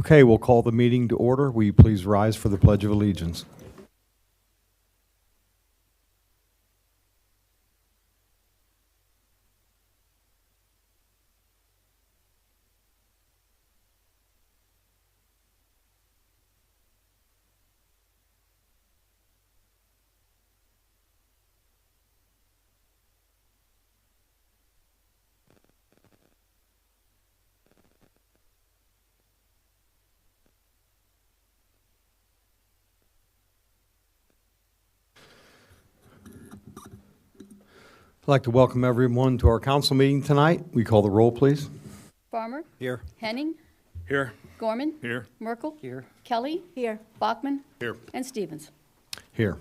Okay, we'll call the meeting to order. Will you please rise for the Pledge of Allegiance? I'd like to welcome everyone to our council meeting tonight. We call the roll, please. Farmer. Here. Henning. Here. Gorman. Here. Merkel. Here. Kelly. Here. Bachman. Here. And Stevens. Here.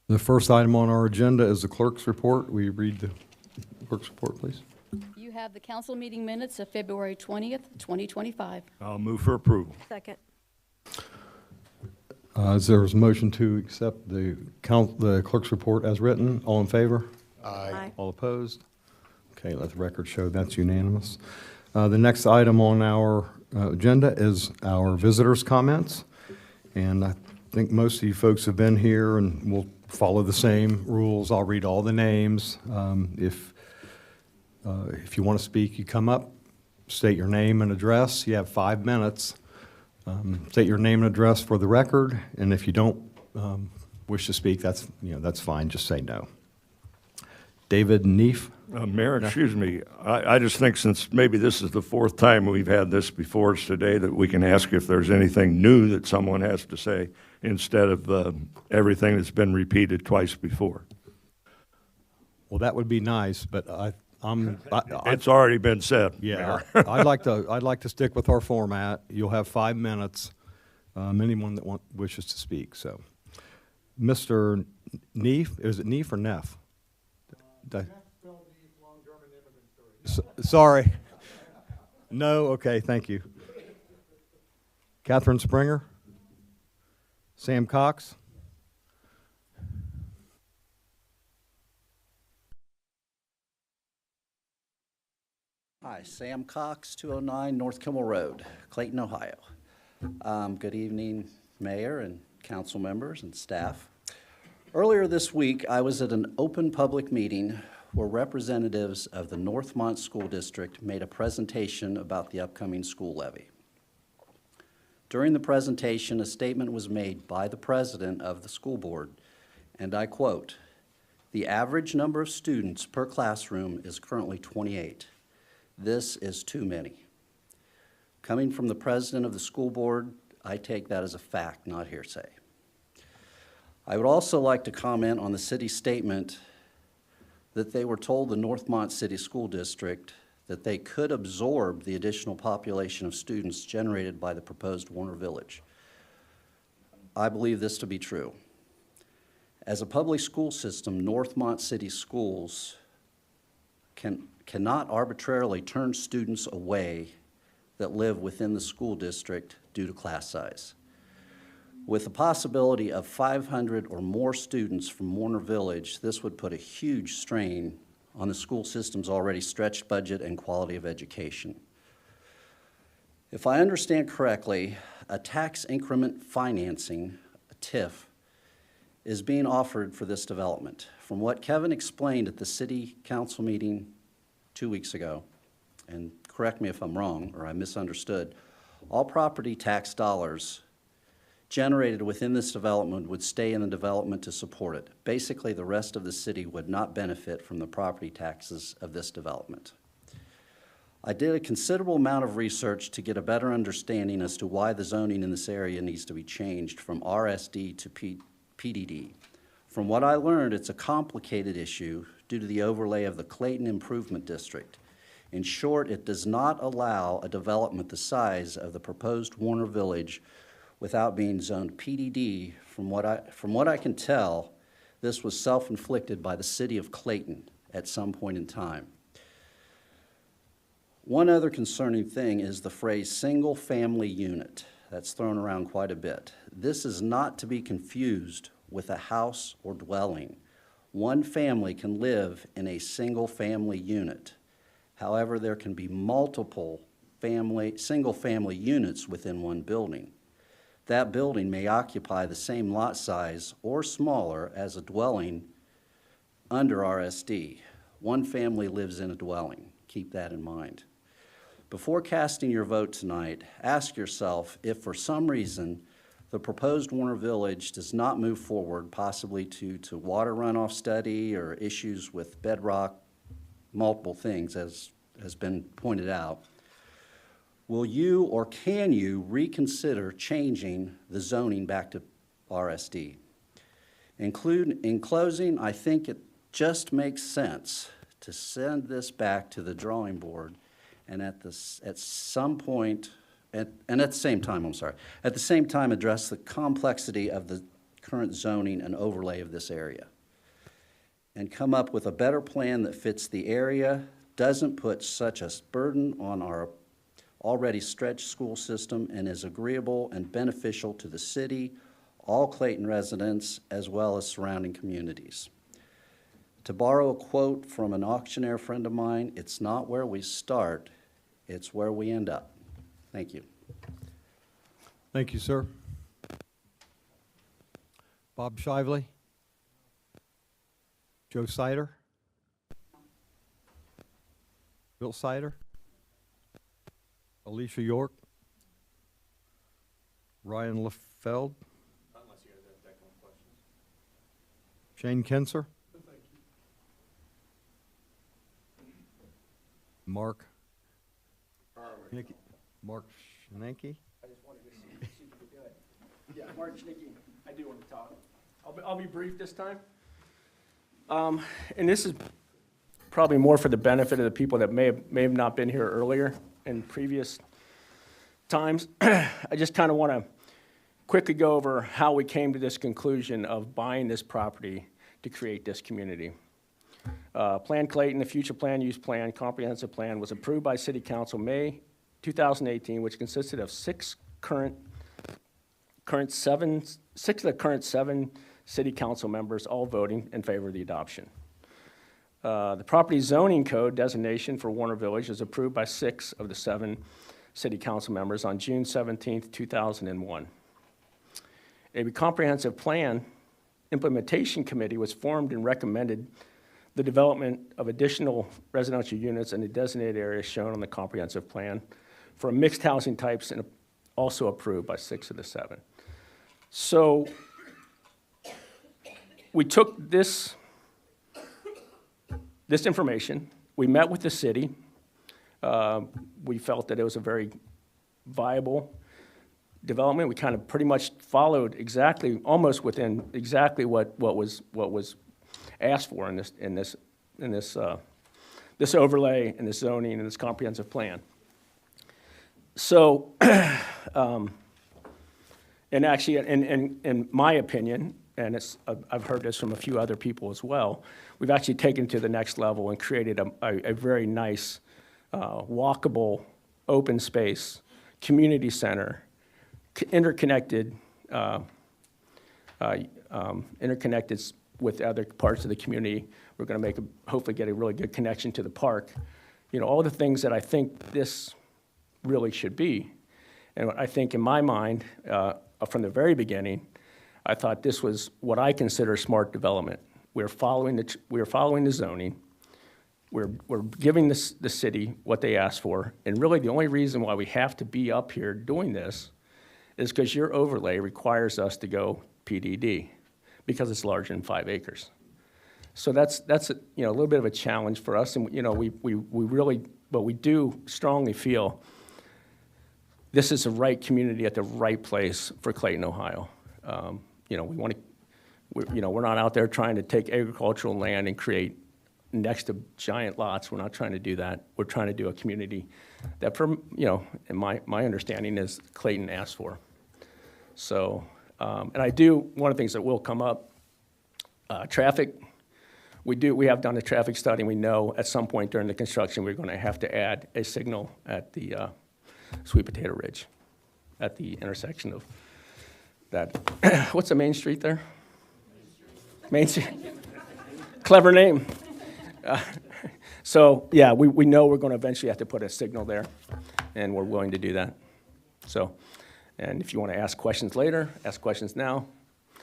The first item on our agenda is the clerk's report. Will you read the clerk's report, please? You have the council meeting minutes of February 20th, 2025. I'll move for approval. Second. Is there a motion to accept the clerk's report as written? All in favor? Aye. All opposed? Okay, let the record show that's unanimous. The next item on our agenda is our visitors' comments. And I think most of you folks have been here, and we'll follow the same rules. I'll read all the names. If you want to speak, you come up, state your name and address. You have 5 minutes. State your name and address for the record, and if you don't wish to speak, that's fine. Just say no. David Neef. Mayor, excuse me. I just think since maybe this is the 4th time we've had this before us today, that we can ask if there's anything new that someone has to say instead of everything that's been repeated twice before. Well, that would be nice, but It's already been said. yeah, Mayor. I'd like to stick with our format. You'll have 5 minutes. Anyone that wishes to speak. So, Mr. Neef, is it Neef or Neff? Sorry. No. Okay. Thank you. Catherine Springer. Sam Cox. Hi, Sam Cox, 209 North Kimmel Road, Clayton, Ohio. Good evening, Mayor and council members and staff. Earlier this week, I was at an open public meeting where representatives of the Northmont School District made a presentation about the upcoming school levy. During the presentation, a statement was made by the president of the school board, and I quote, "The average number of students per classroom is currently 28. This is too many." Coming from the president of the school board, I take that as a fact, not hearsay. I would also like to comment on the city's statement that they were told the Northmont City School District that they could absorb the additional population of students generated by the proposed Warner Village. I believe this to be true. As a public school system, Northmont City Schools cannot arbitrarily turn students away that live within the school district due to class size. With the possibility of 500 or more students from Warner Village, this would put a huge strain on the school system's already stretched budget and quality of education. If I understand correctly, a tax increment financing, a TIF, is being offered for this development. From what Kevin explained at the city council meeting 2 weeks ago, and correct me if I'm wrong or I misunderstood, all property tax dollars generated within this development would stay in the development to support it. Basically, the rest of the city would not benefit from the property taxes of this development. I did a considerable amount of research to get a better understanding as to why the zoning in this area needs to be changed from RSD to PDD. From what I learned, it's a complicated issue due to the overlay of the Clayton Improvement District. In short, it does not allow a development the size of the proposed Warner Village without being zoned PDD. From what I can tell, this was self-inflicted by the city of Clayton at some point in time. One other concerning thing is the phrase single-family unit. That's thrown around quite a bit. This is not to be confused with a house or dwelling. One family can live in a single-family unit. However, there can be multiple single-family units within one building. That building may occupy the same lot size or smaller as a dwelling under RSD. One family lives in a dwelling. Keep that in mind. Before casting your vote tonight, ask yourself if for some reason the proposed Warner Village does not move forward, possibly due to water runoff study or issues with bedrock, multiple things as has been pointed out, will you or can you reconsider changing the zoning back to RSD? In closing, I think it just makes sense to send this back to the drawing board and at the same time address the complexity of the current zoning and overlay of this area and come up with a better plan that fits the area, doesn't put such a burden on our already stretched school system, and is agreeable and beneficial to the city, all Clayton residents, as well as surrounding communities. To borrow a quote from an auctioneer friend of mine, it's not where we start, it's where we end up. Thank you. Thank you, sir. Bob Shively? Joe Sider? Bill Sider? Alicia York? Ryan LaFeld? Unless you guys have technical questions. Shane Kinser? Mark? Mark Schnanke? I just wanted to see if you could do it. Yeah, Mark Schnicki, I do want to talk. I'll be brief this time. And this is probably more for the benefit of the people that may have not been here earlier in previous times. I just kind of want to quickly go over how we came to this conclusion of buying this property to create this community. Plan Clayton, the future plan, use plan, comprehensive plan, was approved by City Council May 2018, which consisted of six of the current seven City Council members, all voting in favor of the adoption. The property zoning code designation for Warner Village is approved by 6 of the 7 City Council members on June 17th, 2001. A comprehensive plan implementation committee was formed and recommended the development of additional residential units in the designated areas shown on the comprehensive plan for mixed housing types, and also approved by 6 of the 7. So we took this information, we met with the city. We felt that it was a very viable development. We kind of pretty much followed exactly, almost within exactly what was asked for in this overlay and this zoning and this comprehensive plan. So, and actually, in my opinion, and I've heard this from a few other people as well, we've actually taken it to the next level and created a very nice, walkable, open space, community center, interconnected with other parts of the community. We're going to hopefully get a really good connection to the park. You know, all the things that I think this really should be. And I think in my mind, from the very beginning, I thought this was what I consider smart development. We're following the zoning. We're giving the city what they asked for. And really the only reason why we have to be up here doing this is because your overlay requires us to go PDD because it's larger than 5 acres. So that's a little bit of a challenge for us. And we really, but we do strongly feel this is the right community at the right place for Clayton, Ohio. We're not out there trying to take agricultural land and create next to giant lots. We're not trying to do that. We're trying to do a community that, in my understanding, is Clayton asked for. So, and one of the things that will come up, traffic. We have done a traffic study, and we know at some point during the construction we're going to have to add a signal at the Sweet Potato Ridge, at the intersection of that. What's the main street there? Main Street. Clever name. So yeah, we know we're going to eventually have to put a signal there, and we're willing to do that. So, and if you want to ask questions later, ask questions now.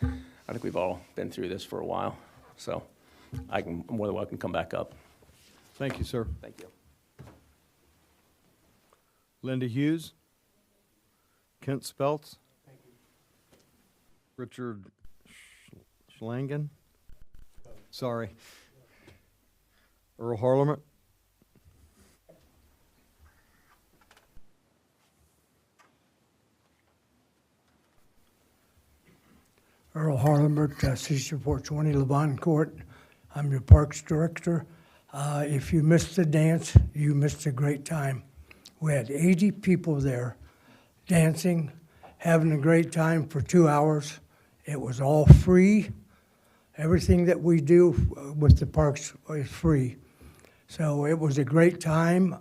I think we've all been through this for a while, so I'm more than welcome to come back up. Thank you, sir. Thank you. Linda Hughes. Kent Speltz. Richard Schlangen. Sorry. Earl Harleman. Earl Harlemert, C 420 Levon Court. I'm your Parks Director. If you missed the dance, you missed a great time. We had 80 people there dancing, having a great time for 2 hours. It was all free. Everything that we do with the parks is free. So it was a great time.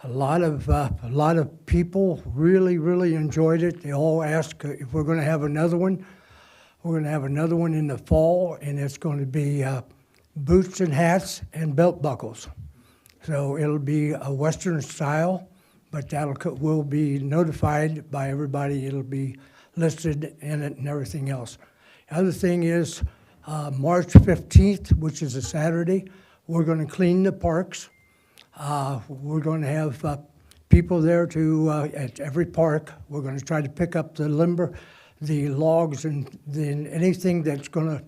A lot of people really enjoyed it. They all asked if we're going to have another one. We're going to have another one in the fall, and it's going to be boots and hats and belt buckles. So it'll be a Western style, but we'll be notified by everybody. It'll be listed in it and everything else. The other thing is March 15th, which is a Saturday, we're going to clean the parks. We're going to have people there at every park. We're going to try to pick up the lumber, the logs, and anything that's going to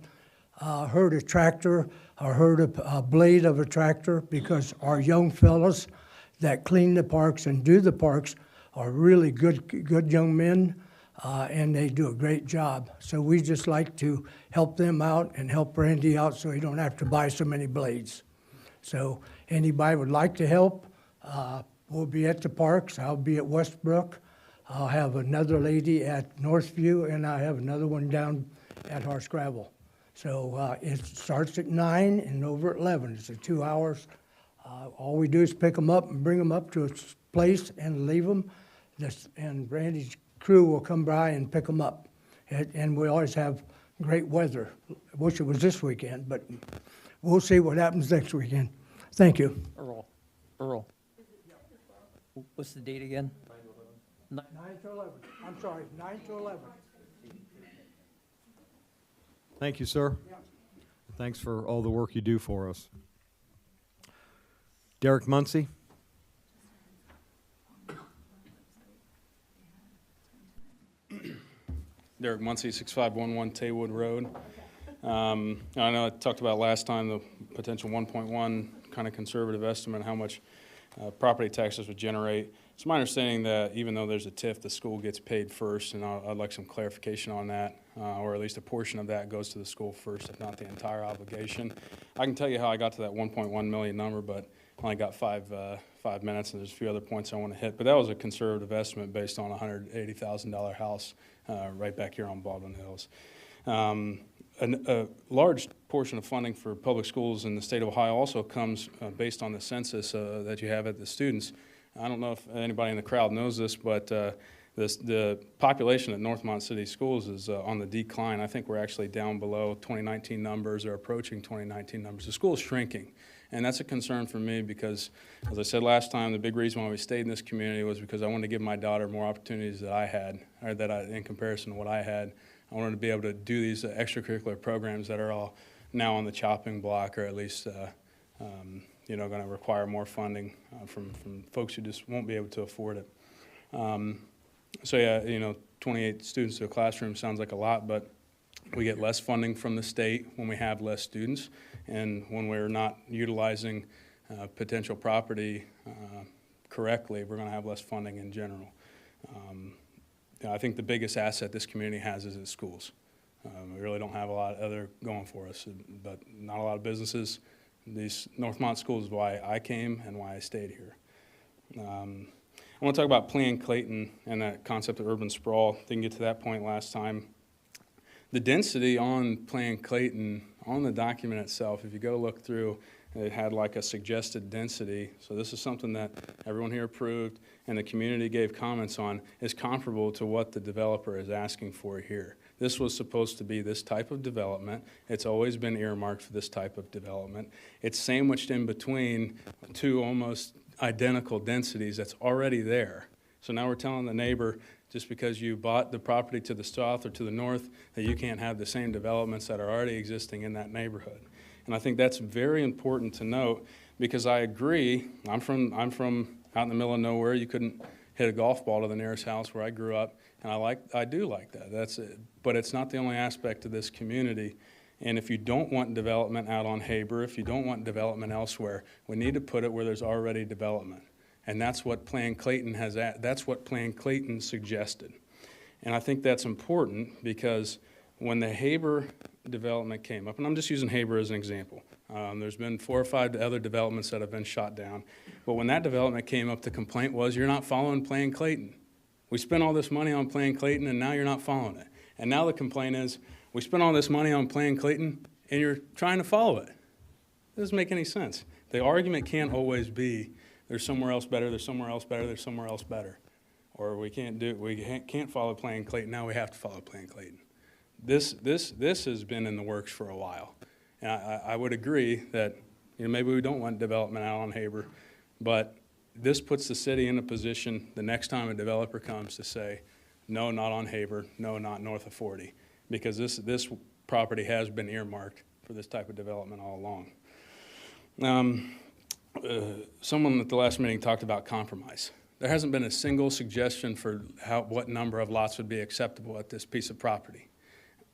hurt a tractor or hurt a blade of a tractor, because our young fellows that clean the parks and do the parks are really good young men, and they do a great job. So we just like to help them out and help Randy out so he don't have to buy so many blades. So anybody would like to help, we'll be at the parks. I'll be at Westbrook. I'll have another lady at Northview, and I have another one down at Hardscrabble. So it starts at 9 and over at 11. It's 2 hours. All we do is pick them up and bring them up to a place and leave them. And Randy's crew will come by and pick them up. And we always have great weather. I wish it was this weekend, but we'll see what happens next weekend. Thank you. Earl. What's the date again? 9 to 11. I'm sorry, 9 to 11. Thank you, sir. Thanks for all the work you do for us. Derek Muncy. Derek Muncy, 6511 Taywood Road. I know I talked about last time the potential 1.1 kind of conservative estimate, how much property taxes would generate. It's my understanding that even though there's a TIF, the school gets paid first, and I'd like some clarification on that, or at least a portion of that goes to the school first, if not the entire obligation. I can tell you how I got to that 1.1 million number, but I only got 5 minutes, and there's a few other points I want to hit. But that was a conservative estimate based on a $180,000 house right back here on Baldwin Hills. A large portion of funding for public schools in the state of Ohio also comes based on the census that you have at the students. I don't know if anybody in the crowd knows this, but the population at Northmont City Schools is on the decline. I think we're actually down below 2019 numbers or approaching 2019 numbers. The school is shrinking, and that's a concern for me because, as I said last time, the big reason why we stayed in this community was because I wanted to give my daughter more opportunities that I had, or in comparison to what I had. I wanted to be able to do these extracurricular programs that are all now on the chopping block, or at least going to require more funding from folks who just won't be able to afford it. So yeah, 28 students to a classroom sounds like a lot, but we get less funding from the state when we have less students, and when we're not utilizing potential property correctly, we're going to have less funding in general. I think the biggest asset this community has is its schools. We really don't have a lot other going for us, but not a lot of businesses. These Northmont schools is why I came and why I stayed here. I want to talk about Plan Clayton and that concept of urban sprawl. Didn't get to that point last time. The density on Plan Clayton, on the document itself, if you go look through, it had like a suggested density. So this is something that everyone here approved and the community gave comments on, is comparable to what the developer is asking for here. This was supposed to be this type of development. It's always been earmarked for this type of development. It's sandwiched in between two almost identical densities that's already there. So now we're telling the neighbor, just because you bought the property to the south or to the north, that you can't have the same developments that are already existing in that neighborhood. And I think that's very important to note, because I agree, I'm from out in the middle of nowhere. You couldn't hit a golf ball to the nearest house where I grew up, and I do like that. That's it. But it's not the only aspect of this community. And if you don't want development out on Haber, if you don't want development elsewhere, we need to put it where there's already development. And that's what Plan Clayton that's what Plan Clayton suggested. And I think that's important, because when the Haber development came up, and I'm just using Haber as an example, there's been 4 or 5 other developments that have been shot down. But when that development came up, the complaint was, you're not following Plan Clayton. We spent all this money on Plan Clayton, and now you're not following it. And now the complaint is, we spent all this money on Plan Clayton, and you're trying to follow it. It doesn't make any sense. The argument can't always be, there's somewhere else better, there's somewhere else better, there's somewhere else better. Or we can't follow Plan Clayton, now we have to follow Plan Clayton. This has been in the works for a while. And I would agree that, maybe we don't want development out on Haber, but this puts the city in a position the next time a developer comes to say, no, not on Haber, no, not north of 40, because this property has been earmarked for this type of development all along. Someone at the last meeting talked about compromise. There hasn't been a single suggestion for what number of lots would be acceptable at this piece of property.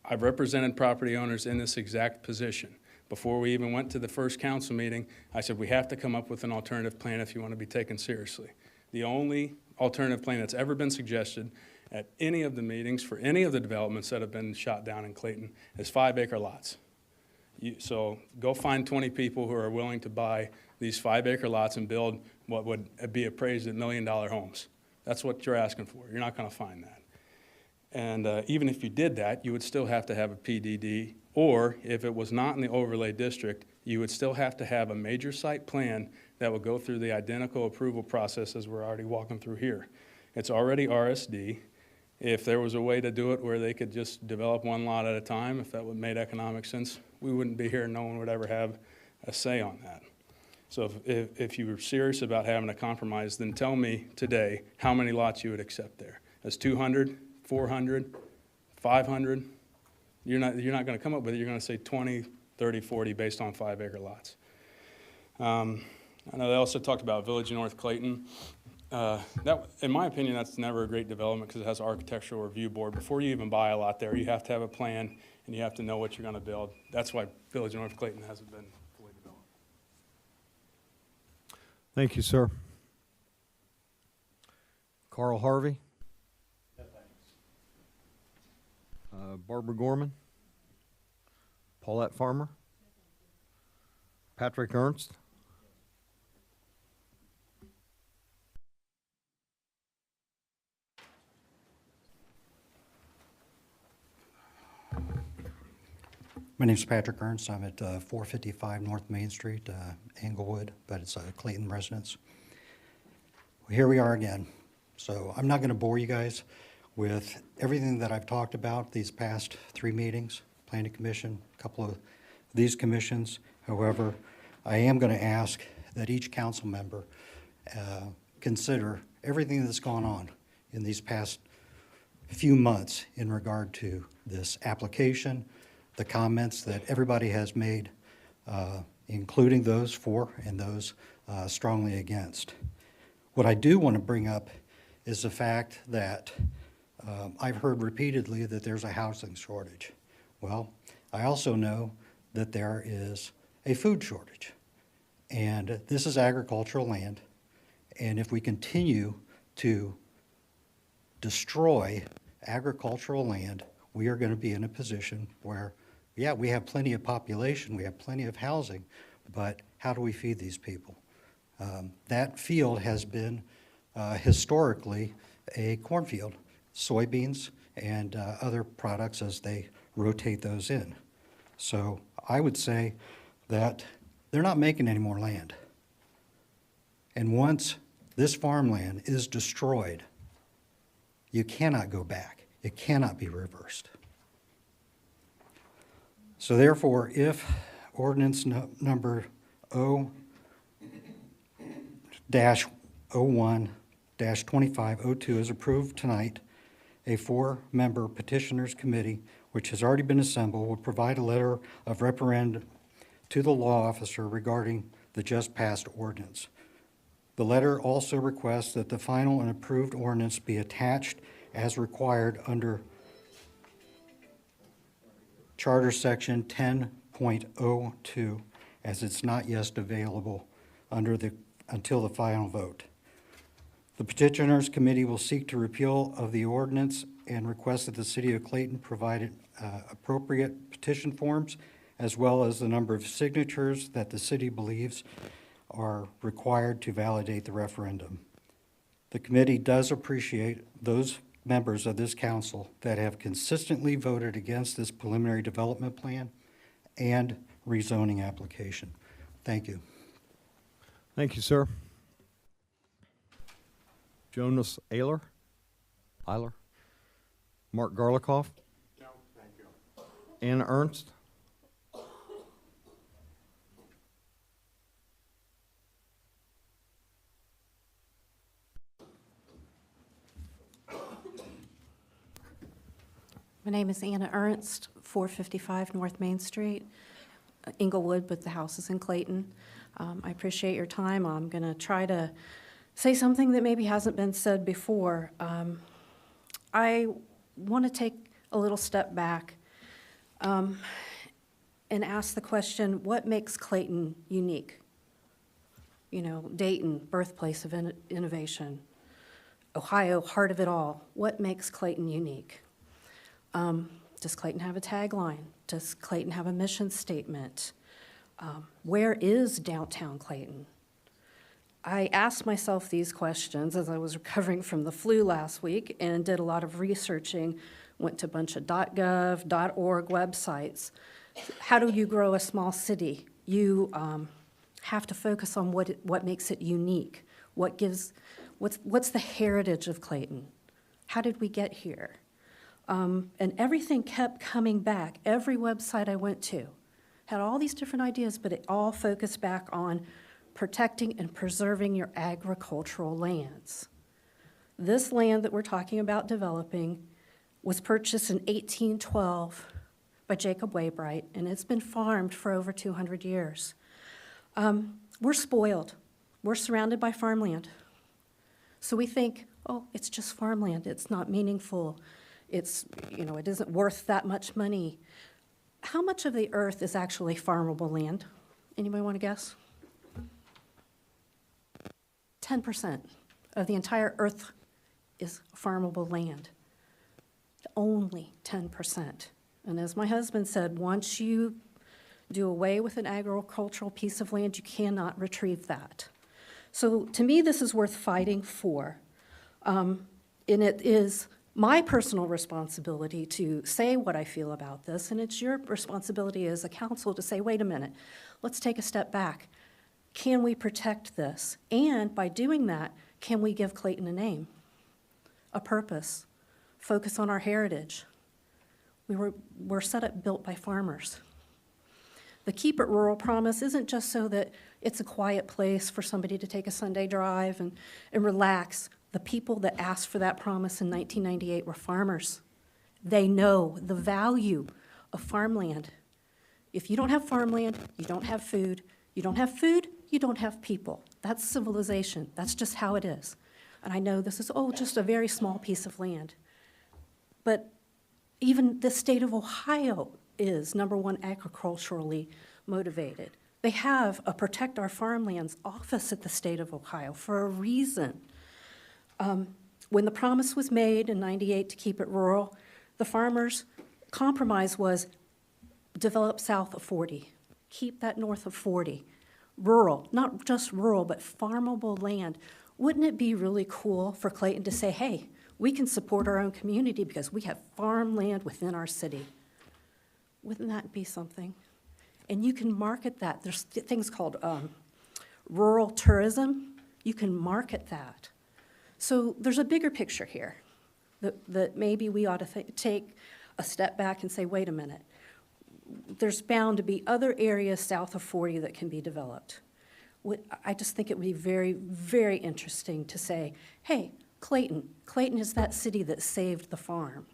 I've represented property owners in this exact position. Before we even went to the first council meeting, I said, we have to come up with an alternative plan if you want to be taken seriously. The only alternative plan that's ever been suggested at any of the meetings for any of the developments that have been shot down in Clayton is 5-acre lots. So go find 20 people who are willing to buy these 5-acre lots and build what would be appraised at $1 million homes. That's what you're asking for. You're not going to find that. And even if you did that, you would still have to have a PDD, or if it was not in the overlay district, you would still have to have a major site plan that would go through the identical approval process as we're already walking through here. It's already RSD. If there was a way to do it where they could just develop one lot at a time, if that would make economic sense, we wouldn't be here and no one would ever have a say on that. So if you were serious about having a compromise, then tell me today how many lots you would accept there. As 200, 400, 500? You're not going to come up with it. You're going to say 20, 30, 40 based on 5-acre lots. I know they also talked about Village of North Clayton. In my opinion, that's never a great development because it has an architectural review board. Before you even buy a lot there, you have to have a plan and you have to know what you're going to build. That's why Village of North Clayton hasn't been fully developed. Thank you, sir. Carl Harvey. Barbara Gorman. Paulette Farmer. Patrick Ernst. My name's Patrick Ernst. I'm at 455 North Main Street, Englewood, but it's a Clayton residence. Here we are again. So I'm not going to bore you guys with everything that I've talked about these past 3 meetings, Planning Commission, a couple of these commissions. However, I am going to ask that each council member consider everything that's gone on in these past few months in regard to this application, the comments that everybody has made, including those for and those strongly against. What I do want to bring up is the fact that I've heard repeatedly that there's a housing shortage. Well, I also know that there is a food shortage. And this is agricultural land. And if we continue to destroy agricultural land, we are going to be in a position where, yeah, we have plenty of population, we have plenty of housing, but how do we feed these people? That field has been historically a cornfield, soybeans and other products as they rotate those in. So I would say that they're not making any more land. And once this farmland is destroyed, you cannot go back. It cannot be reversed. So therefore, if ordinance number 01-2502 is approved tonight, a 4-member petitioners committee, which has already been assembled, will provide a letter of reprimand to the law officer regarding the just passed ordinance. The letter also requests that the final and approved ordinance be attached as required under Charter Section 10.02, as it's not yet available until the final vote. The petitioners committee will seek to repeal of the ordinance and request that the city of Clayton provide appropriate petition forms, as well as the number of signatures that the city believes are required to validate the referendum. The committee does appreciate those members of this council that have consistently voted against this preliminary development plan and rezoning application. Thank you. Thank you, sir. Jonas Ayler? Mark Garlikoff? No, thank you. Anna Ernst? My name is Anna Ernst, 455 North Main Street, Inglewood, but the house is in Clayton. I appreciate your time. I'm going to try to say something that maybe hasn't been said before. I want to take a little step back and ask the question, what makes Clayton unique? You know, Dayton, birthplace of innovation. Ohio, heart of it all. What makes Clayton unique? Does Clayton have a tagline? Does Clayton have a mission statement? Where is downtown Clayton? I asked myself these questions as I was recovering from the flu last week and did a lot of researching, went to a bunch of .gov, .org websites. How do you grow a small city? You have to focus on what makes it unique. What's the heritage of Clayton? How did we get here? And everything kept coming back. Every website I went to had all these different ideas, but it all focused back on protecting and preserving your agricultural lands. This land that we're talking about developing was purchased in 1812 by Jacob Waybright, and it's been farmed for over 200 years. We're spoiled. We're surrounded by farmland. So we think, oh, it's just farmland. It's not meaningful. It isn't worth that much money. How much of the earth is actually farmable land? Anybody want to guess? 10% of the entire earth is farmable land. Only 10%. And as my husband said, once you do away with an agricultural piece of land, you cannot retrieve that. So to me, this is worth fighting for. And it is my personal responsibility to say what I feel about this, and it's your responsibility as a council to say, wait a minute, let's take a step back. Can we protect this? And by doing that, can we give Clayton a name, a purpose, focus on our heritage? We're set up built by farmers. The Keep It Rural promise isn't just so that it's a quiet place for somebody to take a Sunday drive and relax. The people that asked for that promise in 1998 were farmers. They know the value of farmland. If you don't have farmland, you don't have food. You don't have food, you don't have people. That's civilization. That's just how it is. And I know this is, just a very small piece of land. But even the state of Ohio is, number one, agriculturally motivated. They have a Protect Our Farmlands office at the state of Ohio for a reason. When the promise was made in 98 to keep it rural, the farmers' compromise was develop south of 40, keep that north of 40. Rural, not just rural, but farmable land. Wouldn't it be really cool for Clayton to say, hey, we can support our own community because we have farmland within our city? Wouldn't that be something? And you can market that. There's things called rural tourism. You can market that. So there's a bigger picture here that maybe we ought to take a step back and say, wait a minute. There's bound to be other areas south of 40 that can be developed. I just think it would be very, very interesting to say, hey, Clayton, Clayton is that city that saved the farm.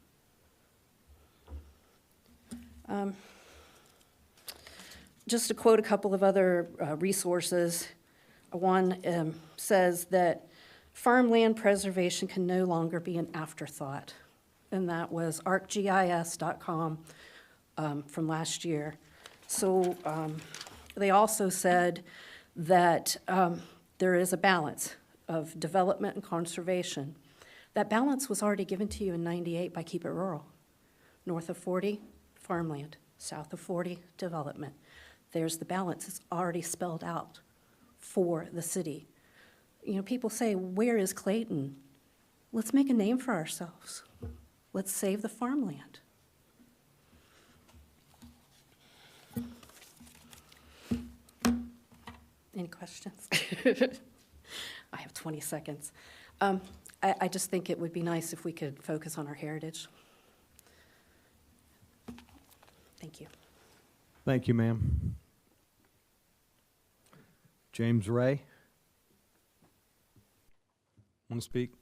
Just to quote a couple of other resources, one says that farmland preservation can no longer be an afterthought, and that was arcgis.com from last year. So they also said that there is a balance of development and conservation. That balance was already given to you in '98 by Keep It Rural. North of 40, farmland. South of 40, development. There's the balance. It's already spelled out for the city. You know, people say, where is Clayton? Let's make a name for ourselves. Let's save the farmland. Any questions? I have 20 seconds. I just think it would be nice if we could focus on our heritage. Thank you. Thank you, ma'am. James Ray? Want to speak?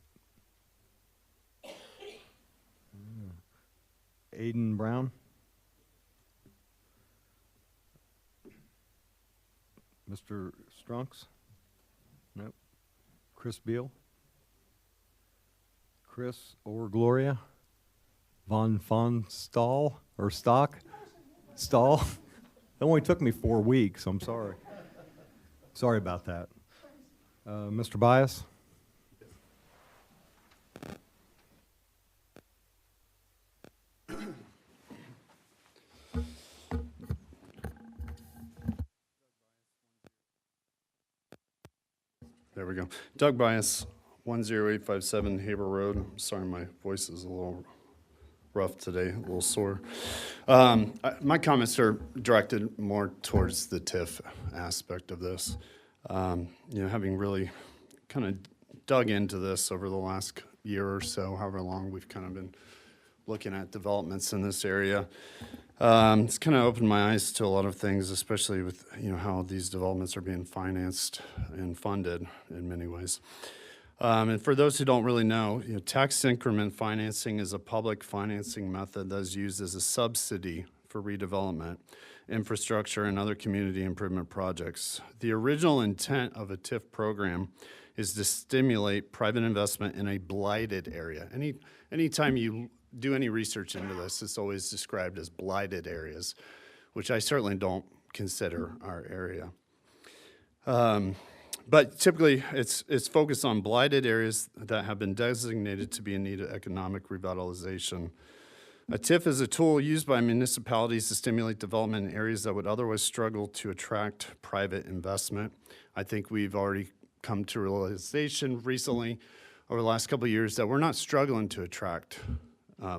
Aiden Brown? Mr. Strunks? Nope. Chris Beal? Chris or Gloria? Von Stahl or Stock? Stahl? It only took me 4 weeks, I'm sorry. Sorry about that. Mr. Bias? There we go. Doug Bias, 10857 Haber Road. Sorry, my voice is a little rough today, a little sore. My comments are directed more towards the TIF aspect of this. Having really kind of dug into this over the last year or so, however long we've kind of been looking at developments in this area. It's kind of opened my eyes to a lot of things, especially with how these developments are being financed and funded in many ways. And for those who don't really know, tax increment financing is a public financing method that is used as a subsidy for redevelopment, infrastructure, and other community improvement projects. The original intent of a TIF program is to stimulate private investment in a blighted area. Anytime you do any research into this, it's always described as blighted areas, which I certainly don't consider our area. But typically, it's focused on blighted areas that have been designated to be in need of economic revitalization. A TIF is a tool used by municipalities to stimulate development in areas that would otherwise struggle to attract private investment. I think we've already come to realization recently over the last couple of years that we're not struggling to attract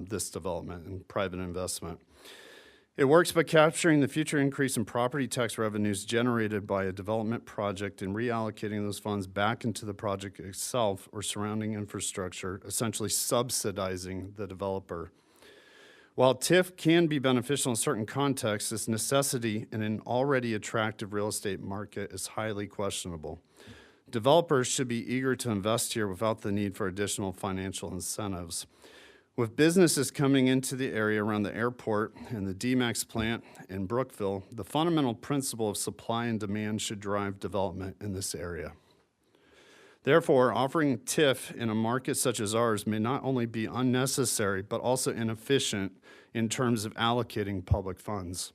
this development and private investment. It works by capturing the future increase in property tax revenues generated by a development project and reallocating those funds back into the project itself or surrounding infrastructure, essentially subsidizing the developer. While TIF can be beneficial in certain contexts, its necessity in an already attractive real estate market is highly questionable. Developers should be eager to invest here without the need for additional financial incentives. With businesses coming into the area around the airport and the D-Max plant in Brookville, the fundamental principle of supply and demand should drive development in this area. Therefore, offering TIF in a market such as ours may not only be unnecessary, but also inefficient in terms of allocating public funds.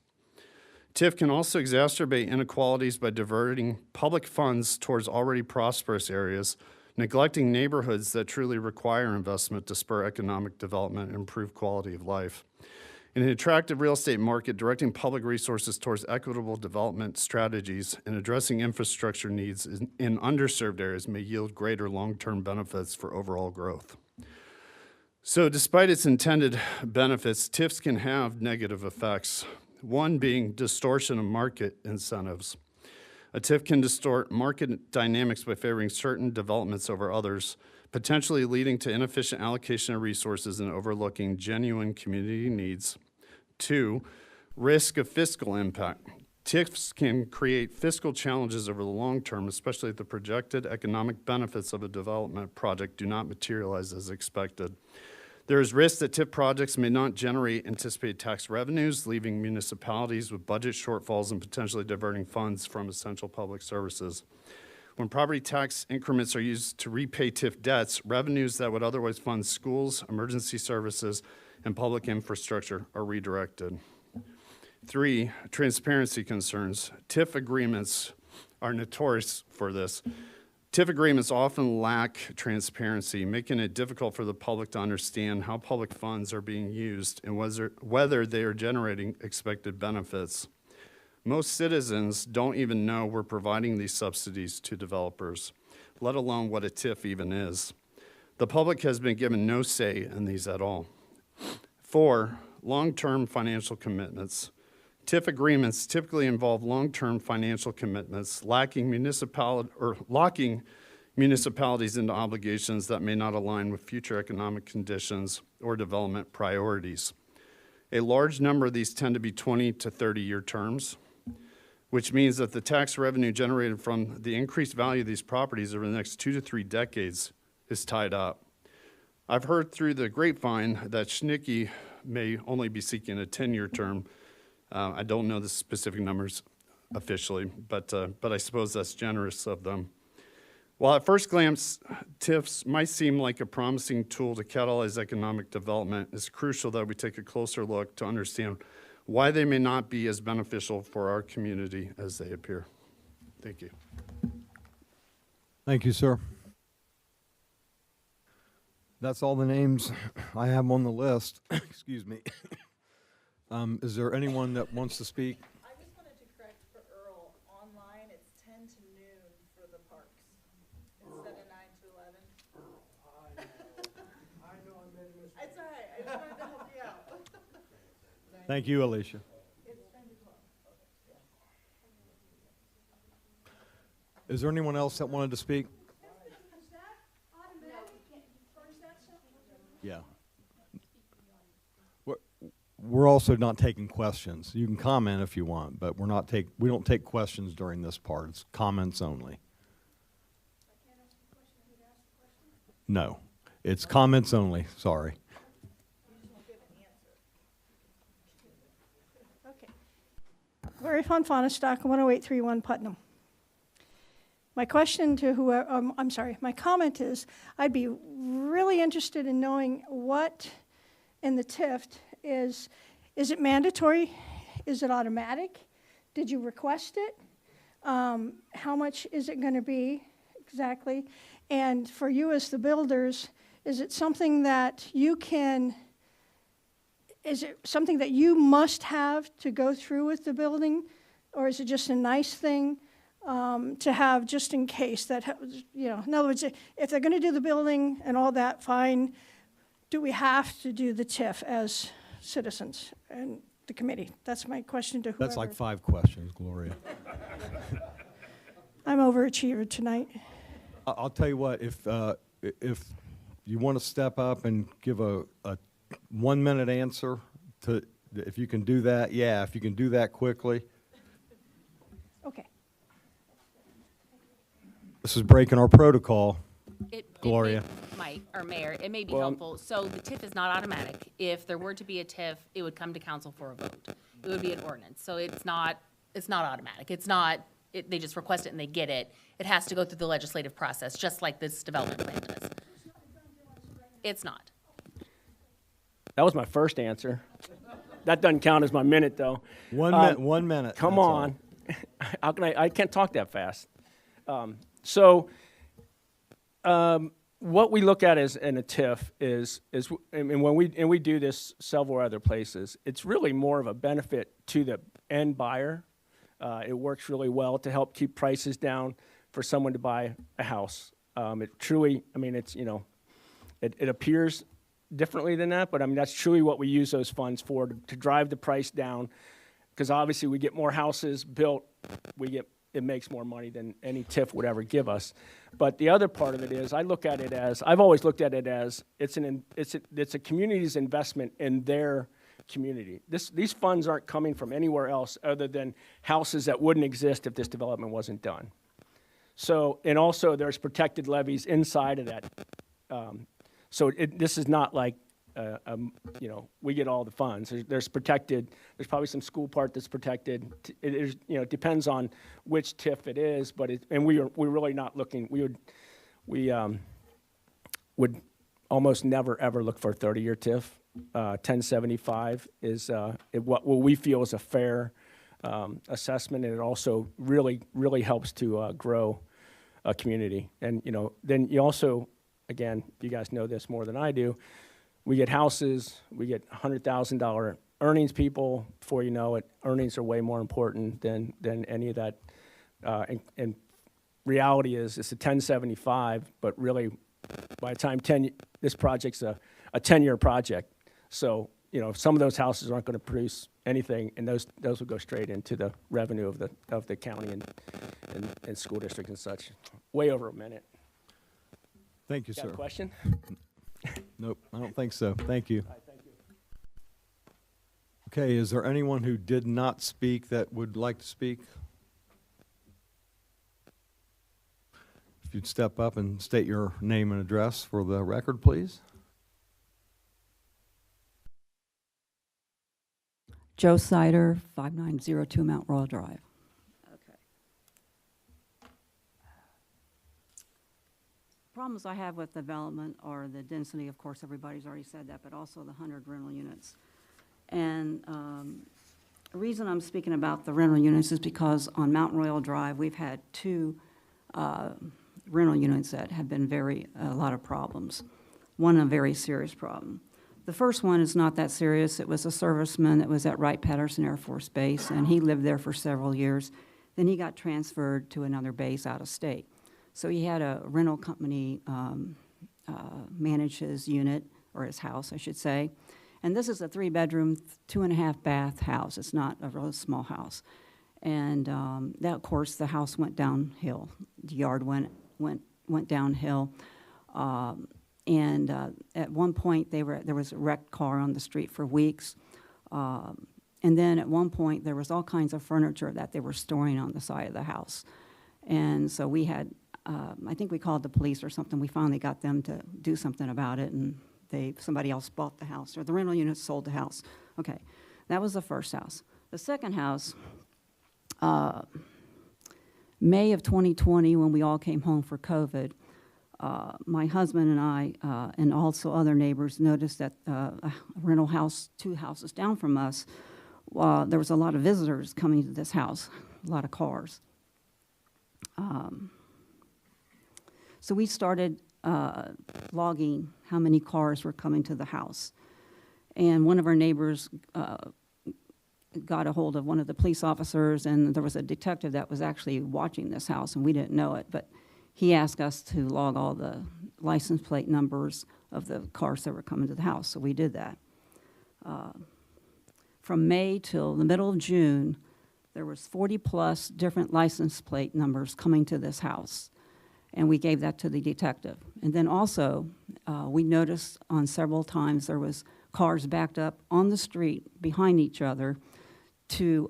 TIF can also exacerbate inequalities by diverting public funds towards already prosperous areas, neglecting neighborhoods that truly require investment to spur economic development and improve quality of life. In an attractive real estate market, directing public resources towards equitable development strategies and addressing infrastructure needs in underserved areas may yield greater long-term benefits for overall growth. So despite its intended benefits, TIFs can have negative effects, one being distortion of market incentives. A TIF can distort market dynamics by favoring certain developments over others, potentially leading to inefficient allocation of resources and overlooking genuine community needs. 2, risk of fiscal impact. TIFs can create fiscal challenges over the long term, especially if the projected economic benefits of a development project do not materialize as expected. There is risk that TIF projects may not generate anticipated tax revenues, leaving municipalities with budget shortfalls and potentially diverting funds from essential public services. When property tax increments are used to repay TIF debts, revenues that would otherwise fund schools, emergency services, and public infrastructure are redirected. 3, transparency concerns. TIF agreements are notorious for this. TIF agreements often lack transparency, making it difficult for the public to understand how public funds are being used and whether they are generating expected benefits. Most citizens don't even know we're providing these subsidies to developers, let alone what a TIF even is. The public has been given no say in these at all. 4, long-term financial commitments. TIF agreements typically involve long-term financial commitments, locking municipalities into obligations that may not align with future economic conditions or development priorities. A large number of these tend to be 20 to 30-year terms, which means that the tax revenue generated from the increased value of these properties over the next 2 to 3 decades is tied up. I've heard through the grapevine that Schnicke may only be seeking a 10-year term. I don't know the specific numbers officially, but I suppose that's generous of them. While at first glance, TIFs might seem like a promising tool to catalyze economic development, it's crucial that we take a closer look to understand why they may not be as beneficial for our community as they appear. Thank you. Thank you, sir. That's all the names I have on the list. Excuse me. Is there anyone that wants to speak? I just wanted to correct for Earl, online it's 10 to noon for the parks, instead of 9 to 11. I know I made a mistake. It's all right, I just wanted to help you out. Thank you, Alicia. It's 10 to 12. Is there anyone else that wanted to speak? Is that automatic, or is that something? Yeah. We're also not taking questions. You can comment if you want, but we don't take questions during this part. It's comments only. No, it's comments only, sorry. Okay. Gloria Fonfanastock, 10831 Putnam. My question to whoever, my comment is, I'd be really interested in knowing what in the TIF is it mandatory? Is it automatic? Did you request it? How much is it going to be exactly? And for you as the builders, is it something that you must have to go through with the building? Or is it just a nice thing to have just in case that, in other words, if they're going to do the building and all that, fine. Do we have to do the TIF as citizens and the committee? That's my question to whoever. That's like 5 questions, Gloria. I'm overachiever tonight. I'll tell you what, if you want to step up and give a 1-minute answer, if you can do that, yeah, if you can do that quickly. Okay. This is breaking our protocol. Gloria. Mayor, it may be Well, helpful. So the TIF is not automatic. If there were to be a TIF, it would come to council for a vote. It would be an ordinance. So it's not automatic. They just request it and they get it. It has to go through the legislative process, just like this development plan does. It's not. That was my first answer. That doesn't count as my minute, though. 1 minute. Come that's on. How can I can't talk that fast. What we look at in a TIF is and when we do this several other places, it's really more of a benefit to the end buyer. It works really well to help keep prices down for someone to buy a house. It truly, it appears differently than that, but that's truly what we use those funds for, to drive the price down, because obviously we get more houses built, it makes more money than any TIF would ever give us. But the other part of it is, I've always looked at it as it's a community's investment in their community. These funds aren't coming from anywhere else other than houses that wouldn't exist if this development wasn't done. So, and also there's protected levies inside of that. This is not like, you know, we get all the funds. There's protected, there's probably some school part that's protected. It is, you know, it depends on which TIF it is, but we're really not looking, we would almost never ever look for a 30-year TIF. 1075 is what we feel is a fair assessment, and it also really helps to grow a community. And you know, then you also, again, you guys know this more than I do, we get houses, we get $100,000 earnings people. Before you know it, earnings are way more important than any of that. And reality is, it's a 1075, but really, by the time this project's a 10-year project. So, you know, some of those houses aren't going to produce anything, and those will go straight into the revenue of the county and school district and such. Way over a minute. Thank you, Got sir. a question? Nope, I don't think so. Thank you. All right, thank you. Okay, is there anyone who did not speak that would like to speak? If you'd step up and state your name and address for the record, please. Joe Sider, 5902 Mount Royal Drive. Okay. Problems I have with development are the density, of course, everybody's already said that, but also the 100 rental units. And the reason I'm speaking about the rental units is because on Mount Royal Drive, we've had two rental units that have been a lot of problems. One, a very serious problem. The first one is not that serious. It was a serviceman that was at Wright-Patterson Air Force Base, and he lived there for several years. Then he got transferred to another base out of state. So he had a rental company manage his unit, or his house, I should say. And this is a 3-bedroom, 2.5-bath house. It's not a really small house. And that, of course, the house went downhill. The yard went downhill. And at one point, there was a wrecked car on the street for weeks. And then at one point, there was all kinds of furniture that they were storing on the side of the house. And so we had, I think we called the police or something. We finally got them to do something about it, and somebody else bought the house, or the rental unit sold the house. Okay, that was the first house. The second house, May of 2020, when we all came home for COVID, my husband and I, and also other neighbors, noticed that a rental house 2 houses down from us, there was a lot of visitors coming to this house, a lot of cars. So we started logging how many cars were coming to the house. And one of our neighbors got a hold of one of the police officers, and there was a detective that was actually watching this house, and we didn't know it, but he asked us to log all the license plate numbers of the cars that were coming to the house, so we did that. From May till the middle of June, there was 40-plus different license plate numbers coming to this house, and we gave that to the detective. And then also, we noticed on several times there was cars backed up on the street behind each other to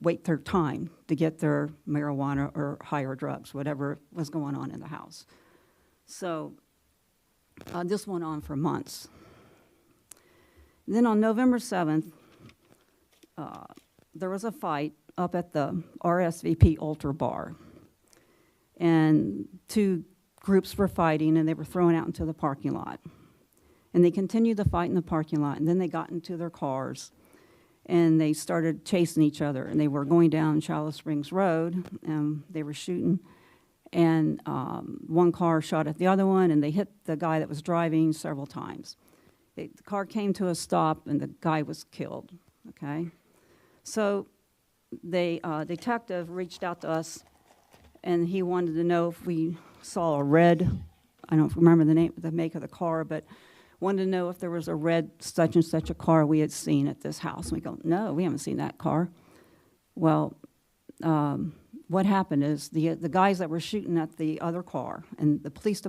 wait their time to get their marijuana or higher drugs, whatever was going on in the house. So this went on for months. Then on November 7th, there was a fight up at the RSVP Ultra Bar. And 2 groups were fighting, and they were thrown out into the parking lot. And they continued the fight in the parking lot, and then they got into their cars, and they started chasing each other. And they were going down Shallow Springs Road, and they were shooting. And one car shot at the other one, and they hit the guy that was driving several times. The car came to a stop, and the guy was killed, okay? So the detective reached out to us, and he wanted to know if we saw a red, I don't remember the make of the car, but wanted to know if there was a red such and such a car we had seen at this house. And we go, no, we haven't seen that car. Well, what happened is the guys that were shooting at the other car, and the police,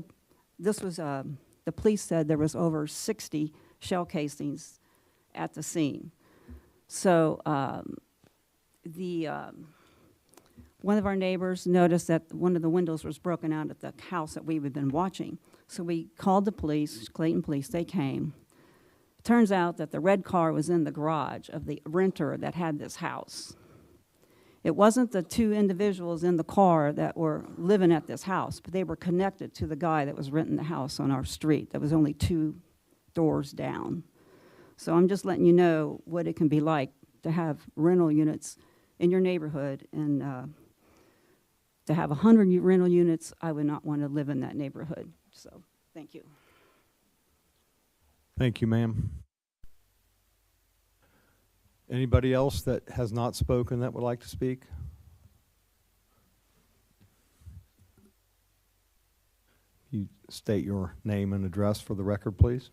the police said there was over 60 shell casings at the scene. So one of our neighbors noticed that one of the windows was broken out at the house that we had been watching. So we called the police, Clayton Police, they came. Turns out that the red car was in the garage of the renter that had this house. It wasn't the two individuals in the car that were living at this house, but they were connected to the guy that was renting the house on our street that was only 2 doors down. So I'm just letting you know what it can be like to have rental units in your neighborhood, and to have 100 rental units, I would not want to live in that neighborhood. So, thank you. Thank you, ma'am. Anybody else that has not spoken that would like to speak? You state your name and address for the record, please.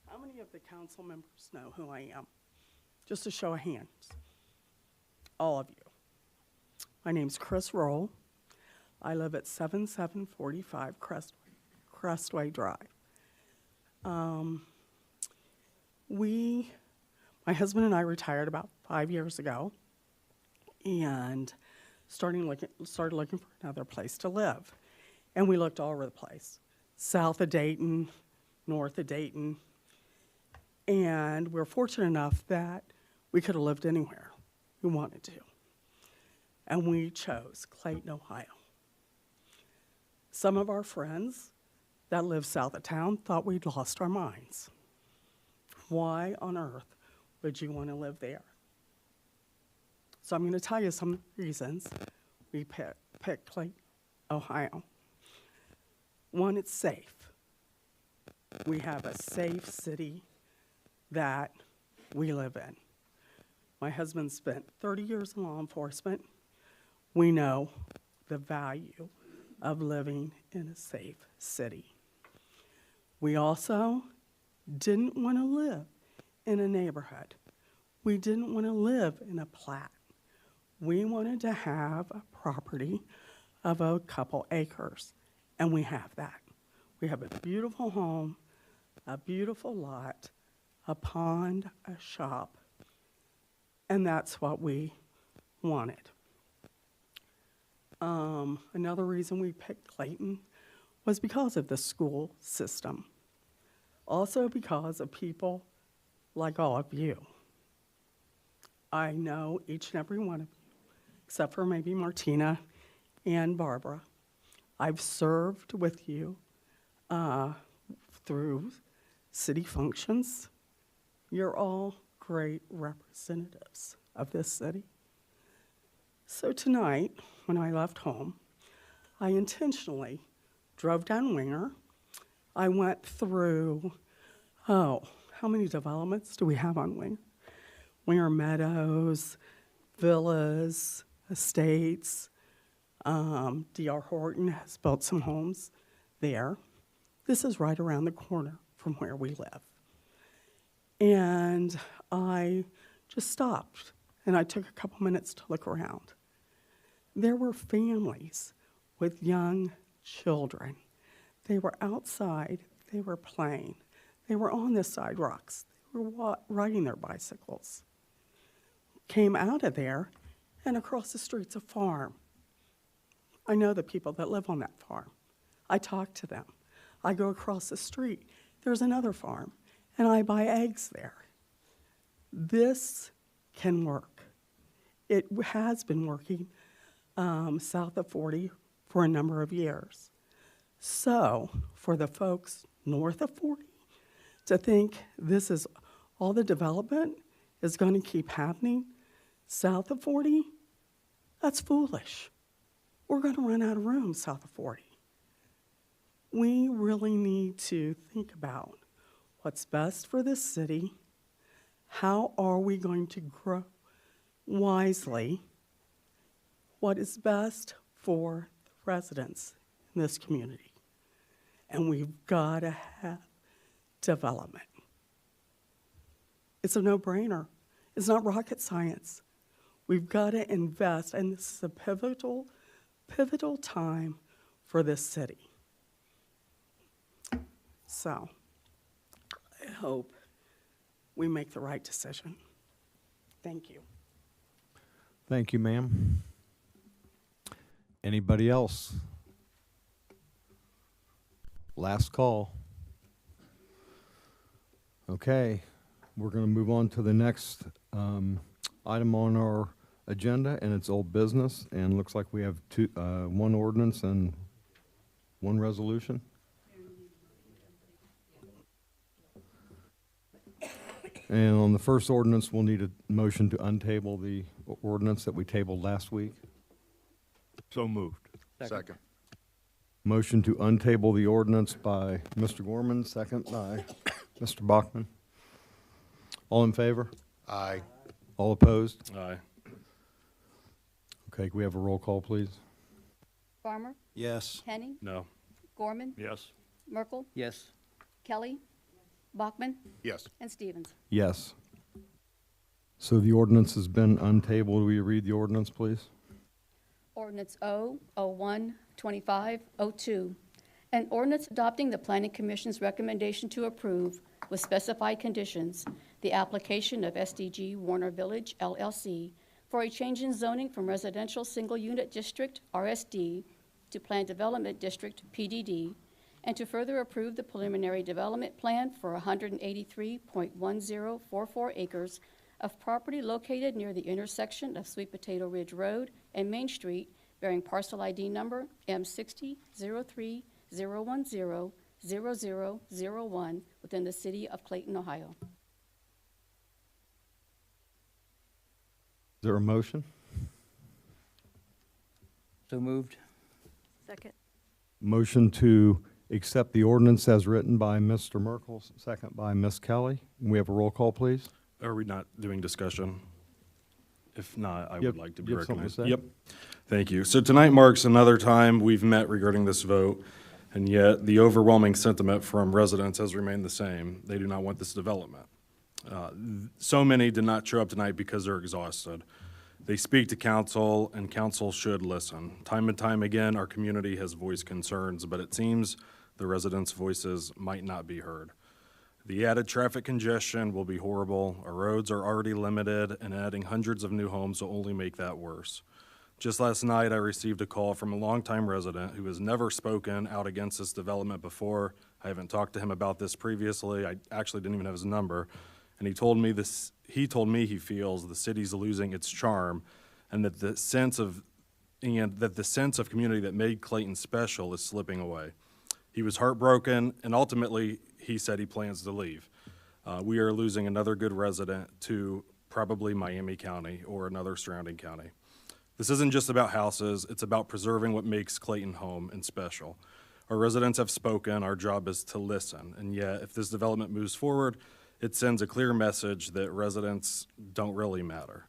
How many of the council members know who I am? Just a show of hands. All of you. My name's Chris Roll. I live at 7745 Crestway Drive. My husband and I retired about 5 years ago and started looking for another place to live. And we looked all over the place. South of Dayton, north of Dayton. And we're fortunate enough that we could have lived anywhere we wanted to. And we chose Clayton, Ohio. Some of our friends that live south of town thought we'd lost our minds. Why on earth would you want to live there? So I'm going to tell you some reasons we picked Clayton, Ohio. One, it's safe. We have a safe city that we live in. My husband spent 30 years in law enforcement. We know the value of living in a safe city. We also didn't want to live in a neighborhood. We didn't want to live in a plat. We wanted to have a property of a couple acres, and we have that. We have a beautiful home, a beautiful lot, a pond, a shop, and that's what we wanted. Another reason we picked Clayton was because of the school system. Also because of people like all of you. I know each and every one of you, except for maybe Martina and Barbara. I've served with you through city functions. You're all great representatives of this city. So tonight, when I left home, I intentionally drove down Winger. I went through, how many developments do we have on Winger? Winger Meadows, villas, estates. D.R. Horton has built some homes there. This is right around the corner from where we live. And I just stopped, and I took a couple minutes to look around. There were families with young children. They were outside, they were playing, they were on the sidewalks, they were riding their bicycles. Came out of there, and across the street's a farm. I know the people that live on that farm. I talk to them. I go across the street, there's another farm, and I buy eggs there. This can work. It has been working south of 40 for a number of years. So for the folks north of 40 to think this is all the development is going to keep happening south of 40, that's foolish. We're going to run out of room south of 40. We really need to think about what's best for this city. How are we going to grow wisely? What is best for the residents in this community? And we've got to have development. It's a no-brainer. It's not rocket science. We've got to invest, and this is a pivotal time for this city. So I hope we make the right decision. Thank you. Thank you, ma'am. Anybody else? Last call. Okay, we're going to move on to the next item on our agenda, and it's old business, and looks like we have one ordinance and one resolution. And on the first ordinance, we'll need a motion to untable the ordinance that we tabled last week. So moved. Second. Motion to untable the ordinance by Mr. Gorman, second by Mr. Bachman. All in favor? Aye. All opposed? Aye. Okay, can we have a roll call, please? Farmer, Yes. Henning, No. Gorman, Yes. Merkel, Yes. Kelly, Bachman, Yes. and Stevens. Yes. So the ordinance has been untabled. Will you read the ordinance, please? Ordinance O-01-2502. An ordinance adopting the Planning Commission's recommendation to approve, with specified conditions, the application of SDG Warner Village LLC for a change in zoning from Residential Single Unit District, RSD, to Planned Development District, PDD, and to further approve the preliminary development plan for 183.1044 acres of property located near the intersection of Sweet Potato Ridge Road and Main Street, bearing parcel ID number M60-03-010-0001 within the city of Clayton, Ohio. Is there a motion? So moved. Second. Motion to accept the ordinance as written by Mr. Merkel, second by Ms. Kelly. Can we have a roll call, please? Are we not doing discussion? If not, I You have- would like to be you have something to recognized. say? Yep. Thank you. So tonight marks another time we've met regarding this vote, and yet the overwhelming sentiment from residents has remained the same. They do not want this development. So many did not show up tonight because they're exhausted. They speak to council, and council should listen. Time and time again, our community has voiced concerns, but it seems the residents' voices might not be heard. The added traffic congestion will be horrible. Our roads are already limited, and adding hundreds of new homes will only make that worse. Just last night, I received a call from a longtime resident who has never spoken out against this development before. I haven't talked to him about this previously. I actually didn't even have his number. And he told me he feels the city's losing its charm, and that the sense of community that made Clayton special is slipping away. He was heartbroken, and ultimately, he said he plans to leave. We are losing another good resident to probably Miami County or another surrounding county. This isn't just about houses, it's about preserving what makes Clayton home and special. Our residents have spoken, our job is to listen, and yet, if this development moves forward, it sends a clear message that residents don't really matter.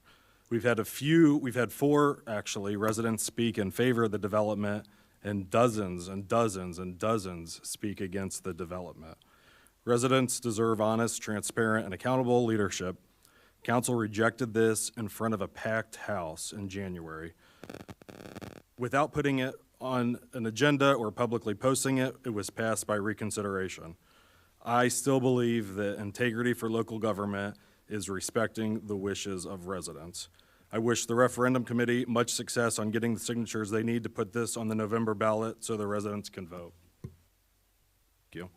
We've had four, actually, residents speak in favor of the development, and dozens and dozens and dozens speak against the development. Residents deserve honest, transparent, and accountable leadership. Council rejected this in front of a packed house in January. Without putting it on an agenda or publicly posting it, it was passed by reconsideration. I still believe that integrity for local government is respecting the wishes of residents. I wish the referendum committee much success on getting the signatures they need to put this on the November ballot so the residents can vote. Thank you.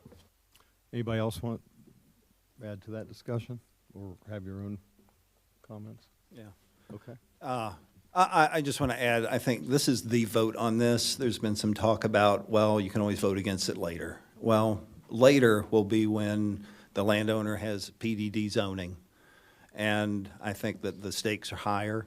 Anybody else want to add to that discussion or have your own comments? Yeah. Okay. I just want to add, I think this is the vote on this. There's been some talk about, well, you can always vote against it later. Well, later will be when the landowner has PDD zoning. And I think that the stakes are higher.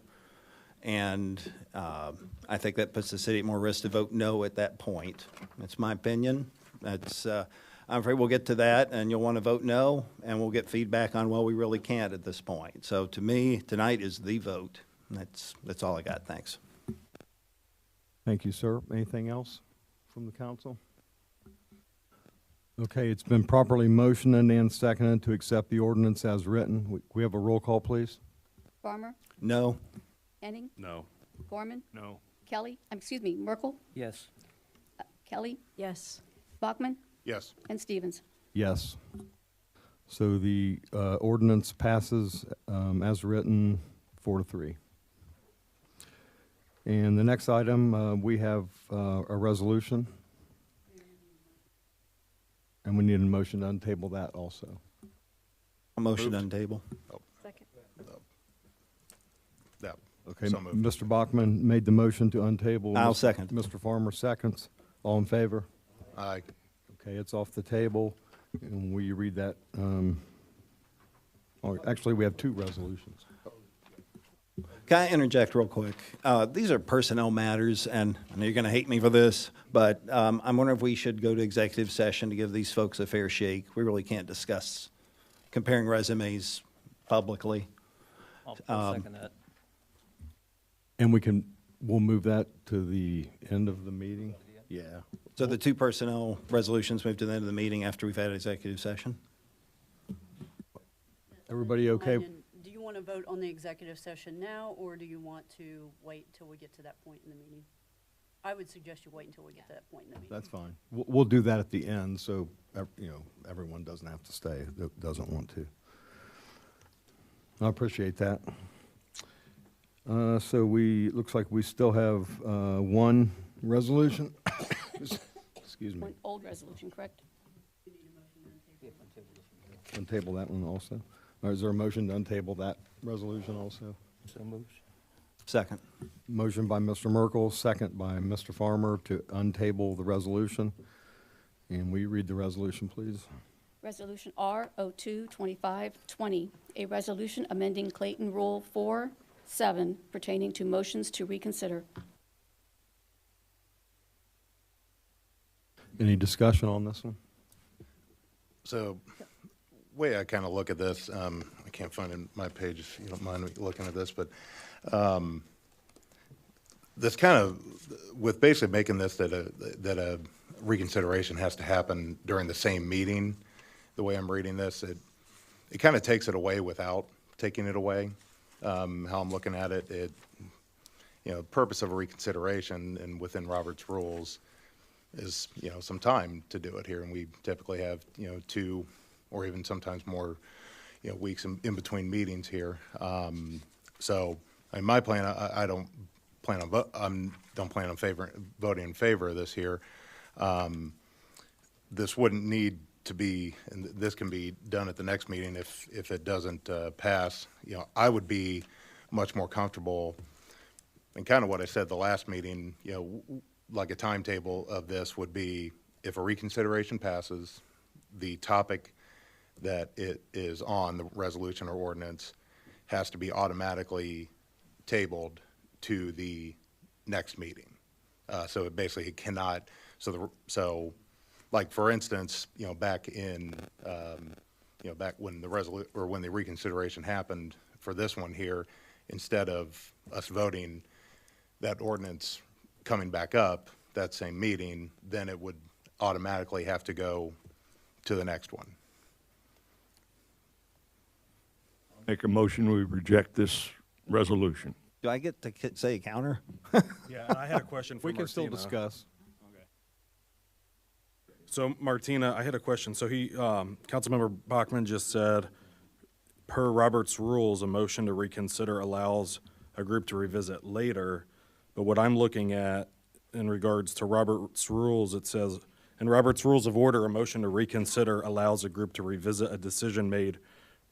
And I think that puts the city at more risk to vote no at that point. That's my opinion. I'm afraid we'll get to that, and you'll want to vote no, and we'll get feedback on, well, we really can't at this point. So to me, tonight is the vote. That's all I got. Thanks. Thank you, sir. Anything else from the council? Okay, it's been properly motioned and seconded to accept the ordinance as written. We have a roll call, please. Farmer, No. Henning, No. Gorman, No. Kelly, Merkel, Yes. Kelly, Yes. Bachman, Yes. and Stevens. Yes. So the ordinance passes as written, 4-3. And the next item, we have a resolution. And we need a motion to untable that also. A motion on table. Second. That. Okay, So moved. Mr. Bachman made the motion to untable. I'll Mr. second. Mr. Farmer seconds. All in favor? Aye. Okay, it's off the table. And will you read that? Actually, we have two resolutions. Can I interject real quick? These are personnel matters, and I know you're going to hate me for this, but I'm wondering if we should go to executive session to give these folks a fair shake. We really can't discuss comparing resumes publicly. I'll second that. And we'll move that to the end of the meeting? Yeah. So the two personnel resolutions move to the end of the meeting after we've had executive session? Everybody okay? Do you want to vote on the executive session now, or do you want to wait till we get to that point in the meeting? I would suggest you wait until we get to that point in the meeting. That's fine. We'll do that at the end, so, everyone doesn't have to stay that doesn't want to. I appreciate that. So looks like we still have one resolution. Excuse me. One old resolution, correct? Untable that one also. Or is there a motion to untable that resolution also? So moved. Second. Motion by Mr. Merkel, second by Mr. Farmer to untable the resolution. And will you read the resolution, please? Resolution R 02-2520, a resolution amending Clayton Rule 4-7 pertaining to motions to reconsider. Any discussion on this one? So, way I kind of look at this, I can't find it in my page if you don't mind me looking at this, but this kind of, with basically making this that a reconsideration has to happen during the same meeting, the way I'm reading this, it kind of takes it away without taking it away. How I'm looking at it, the purpose of a reconsideration and within Robert's rules is, some time to do it here, and we typically have, 2 or even sometimes more, weeks in between meetings here. So, my plan, I don't plan on voting in favor of this here. This wouldn't need to be, and this can be done at the next meeting if it doesn't pass. I would be much more comfortable, and kind of what I said the last meeting, like a timetable of this would be, if a reconsideration passes, the topic that it is on, the resolution or ordinance, has to be automatically tabled to the next meeting. So it basically cannot, like for instance, back in, back when when the reconsideration happened for this one here, instead of us voting that ordinance coming back up that same meeting, then it would automatically have to go to the next one. Make a motion, we reject this resolution. Do I get to say counter? Yeah, and I had a question for We can still Martina. discuss. So Martina, I had a question. So Councilmember Bachman just said, per Robert's rules, a motion to reconsider allows a group to revisit later. But what I'm looking at in regards to Robert's rules, it says, in Robert's Rules of Order, a motion to reconsider allows a group to revisit a decision made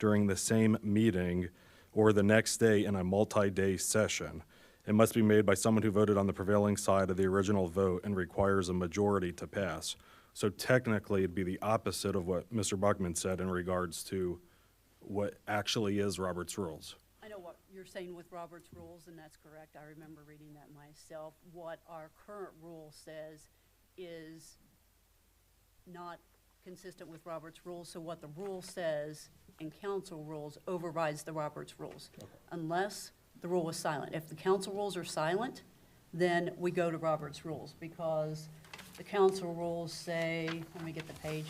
during the same meeting or the next day in a multi-day session. It must be made by someone who voted on the prevailing side of the original vote and requires a majority to pass. So technically, it'd be the opposite of what Mr. Bachman said in regards to what actually is Robert's Rules. I know what you're saying with Robert's rules, and that's correct. I remember reading that myself. What our current rule says is not consistent with Robert's rules, so what the rule says in council rules overrides the Robert's rules, unless the rule is silent. If the council rules are silent, then we go to Robert's rules, because the council rules say, let me get the page,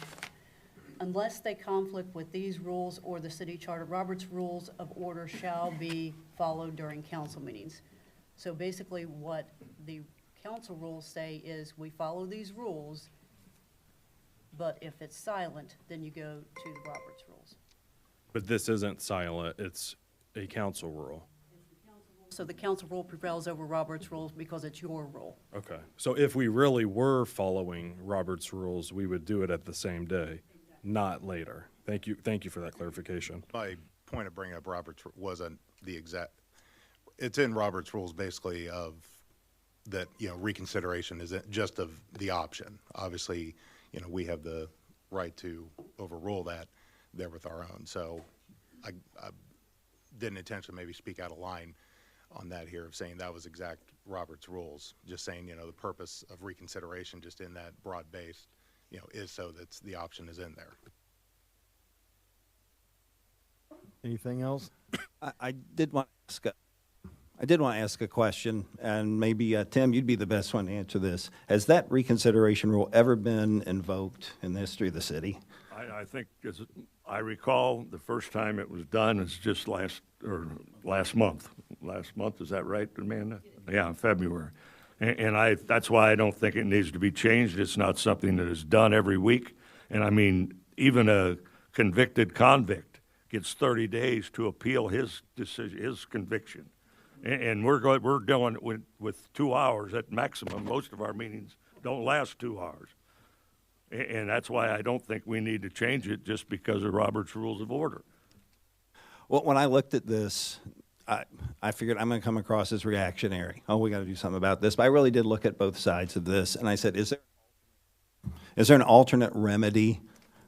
unless they conflict with these rules or the city charter, Robert's Rules of Order shall be followed during council meetings. So basically what the council rules say is we follow these rules, but if it's silent, then you go to the Roberts rules. But this isn't silent, it's a council rule. So the council rule prevails over Roberts rules because it's your rule. Okay, so if we really were following Robert's rules, we would do it at the same day, not later. Thank you for that clarification. My point of bringing up Robert's wasn't the exact, it's in Robert's rules basically of that, reconsideration isn't just of the option. Obviously, we have the right to overrule that there with our own. So I didn't intentionally maybe speak out of line on that here of saying that was exact Robert's rules, just saying, the purpose of reconsideration just in that broad base, is so that the option is in there. Anything else? I did want to ask a question, and maybe, Tim, you'd be the best one to answer this. Has that reconsideration rule ever been invoked in the history of the city? I think, as I recall, the first time it was done is just last month. Last month, is that right, Amanda? Yeah, in February. And that's why I don't think it needs to be changed. It's not something that is done every week. And I mean, even a convicted convict gets 30 days to appeal his decision, his conviction. And we're doing it with 2 hours at maximum. Most of our meetings don't last 2 hours. And that's why I don't think we need to change it just because of Robert's Rules of Order. Well, when I looked at this, I figured I'm going to come across as reactionary. Oh, we got to do something about this. But I really did look at both sides of this, and I said, is there an alternate remedy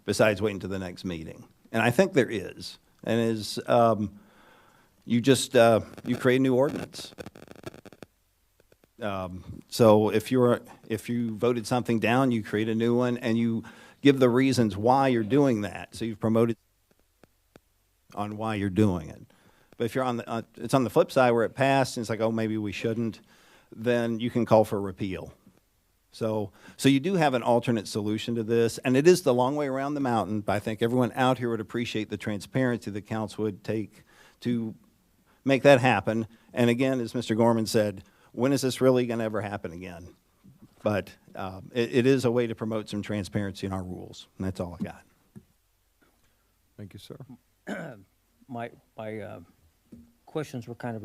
besides waiting to the next meeting? And I think there is. And is you create a new ordinance. So if you voted something down, you create a new one, and you give the reasons why you're doing that. So you've promoted on why you're doing it. But if you're it's on the flip side where it passed and it's like, oh, maybe we shouldn't, then you can call for repeal. So you do have an alternate solution to this, and it is the long way around the mountain, but I think everyone out here would appreciate the transparency the council would take to make that happen. And again, as Mr. Gorman said, when is this really going to ever happen again? But it is a way to promote some transparency in our rules, and that's all I got. Thank you, sir. My questions were kind of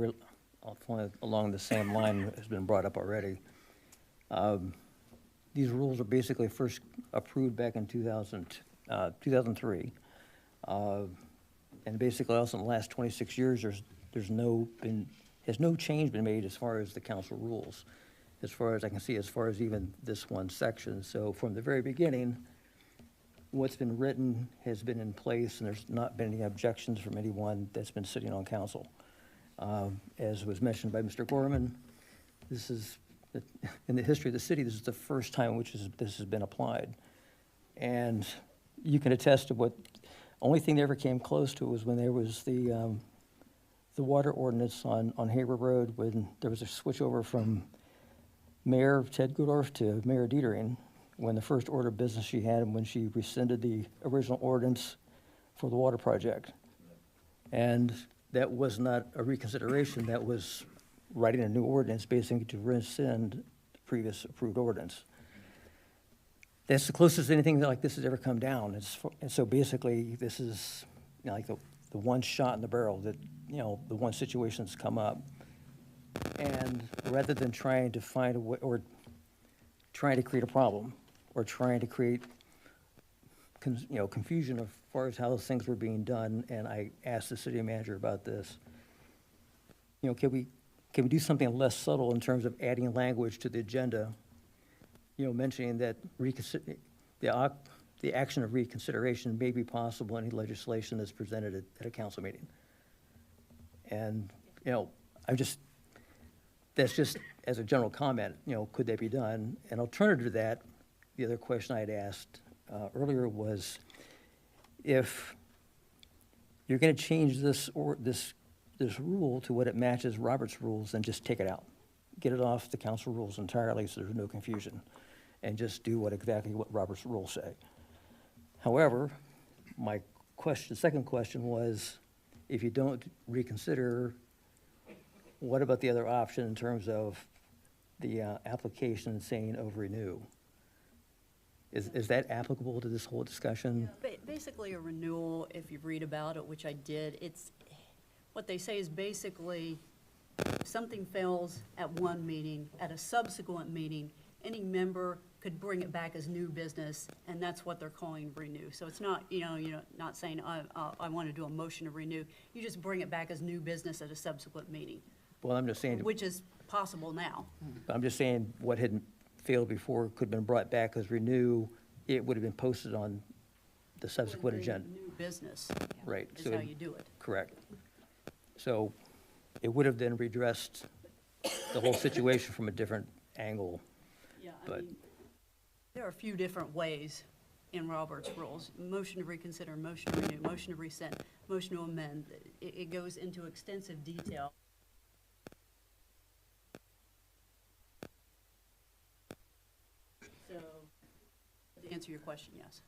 along the same line has been brought up already. These rules were basically first approved back in 2003. And basically also in the last 26 years, has no change been made as far as the council rules, as far as I can see, as far as even this one section. So from the very beginning, what's been written has been in place, and there's not been any objections from anyone that's been sitting on council. As was mentioned by Mr. Gorman, this is, in the history of the city, this is the first time which this has been applied. And you can attest to what, only thing that ever came close to it was when there was the water ordinance on Haber Road, when there was a switch over from Mayor Ted Goodorf to Mayor Dietering, when the first order of business she had and when she rescinded the original ordinance for the water project. And that was not a reconsideration, that was writing a new ordinance basically to rescind the previous approved ordinance. That's the closest anything like this has ever come down. And so basically this is like the one shot in the barrel that, the one situation that's come up. And rather than trying to find a way, or trying to create a problem, or trying to create, confusion as far as how those things were being done, and I asked the city manager about this. Can we do something less subtle in terms of adding language to the agenda, mentioning that the action of reconsideration may be possible in any legislation that's presented at a council meeting. And, that's just as a general comment, could that be done? And alternative to that, the other question I had asked earlier was, if you're going to change this rule to what it matches Robert's rules, then just take it out. Get it off the council rules entirely so there's no confusion, and just do exactly what Robert's rules say. However, my second question was, if you don't reconsider, what about the other option in terms of the application saying of renew. Is that applicable to this whole discussion? Basically, a renewal, if you read about it, which I did, it's, what they say is basically, if something fails at one meeting, at a subsequent meeting, any member could bring it back as new business, and that's what they're calling renew. So it's not, not saying, I want to do a motion to renew. You just bring it back as new business at a subsequent meeting, Well, I'm just saying, which is possible now. I'm just saying what had failed before could have been brought back as renew. It would have been posted on the subsequent agenda. New business. Right. Is so how you do it. Correct. So it would have then redressed the whole situation from a different angle. Yeah, But there are a few different ways in Robert's rules. Motion to reconsider, motion to renew, motion to rescind, motion to amend. It goes into extensive detail. So, to answer your question, yes.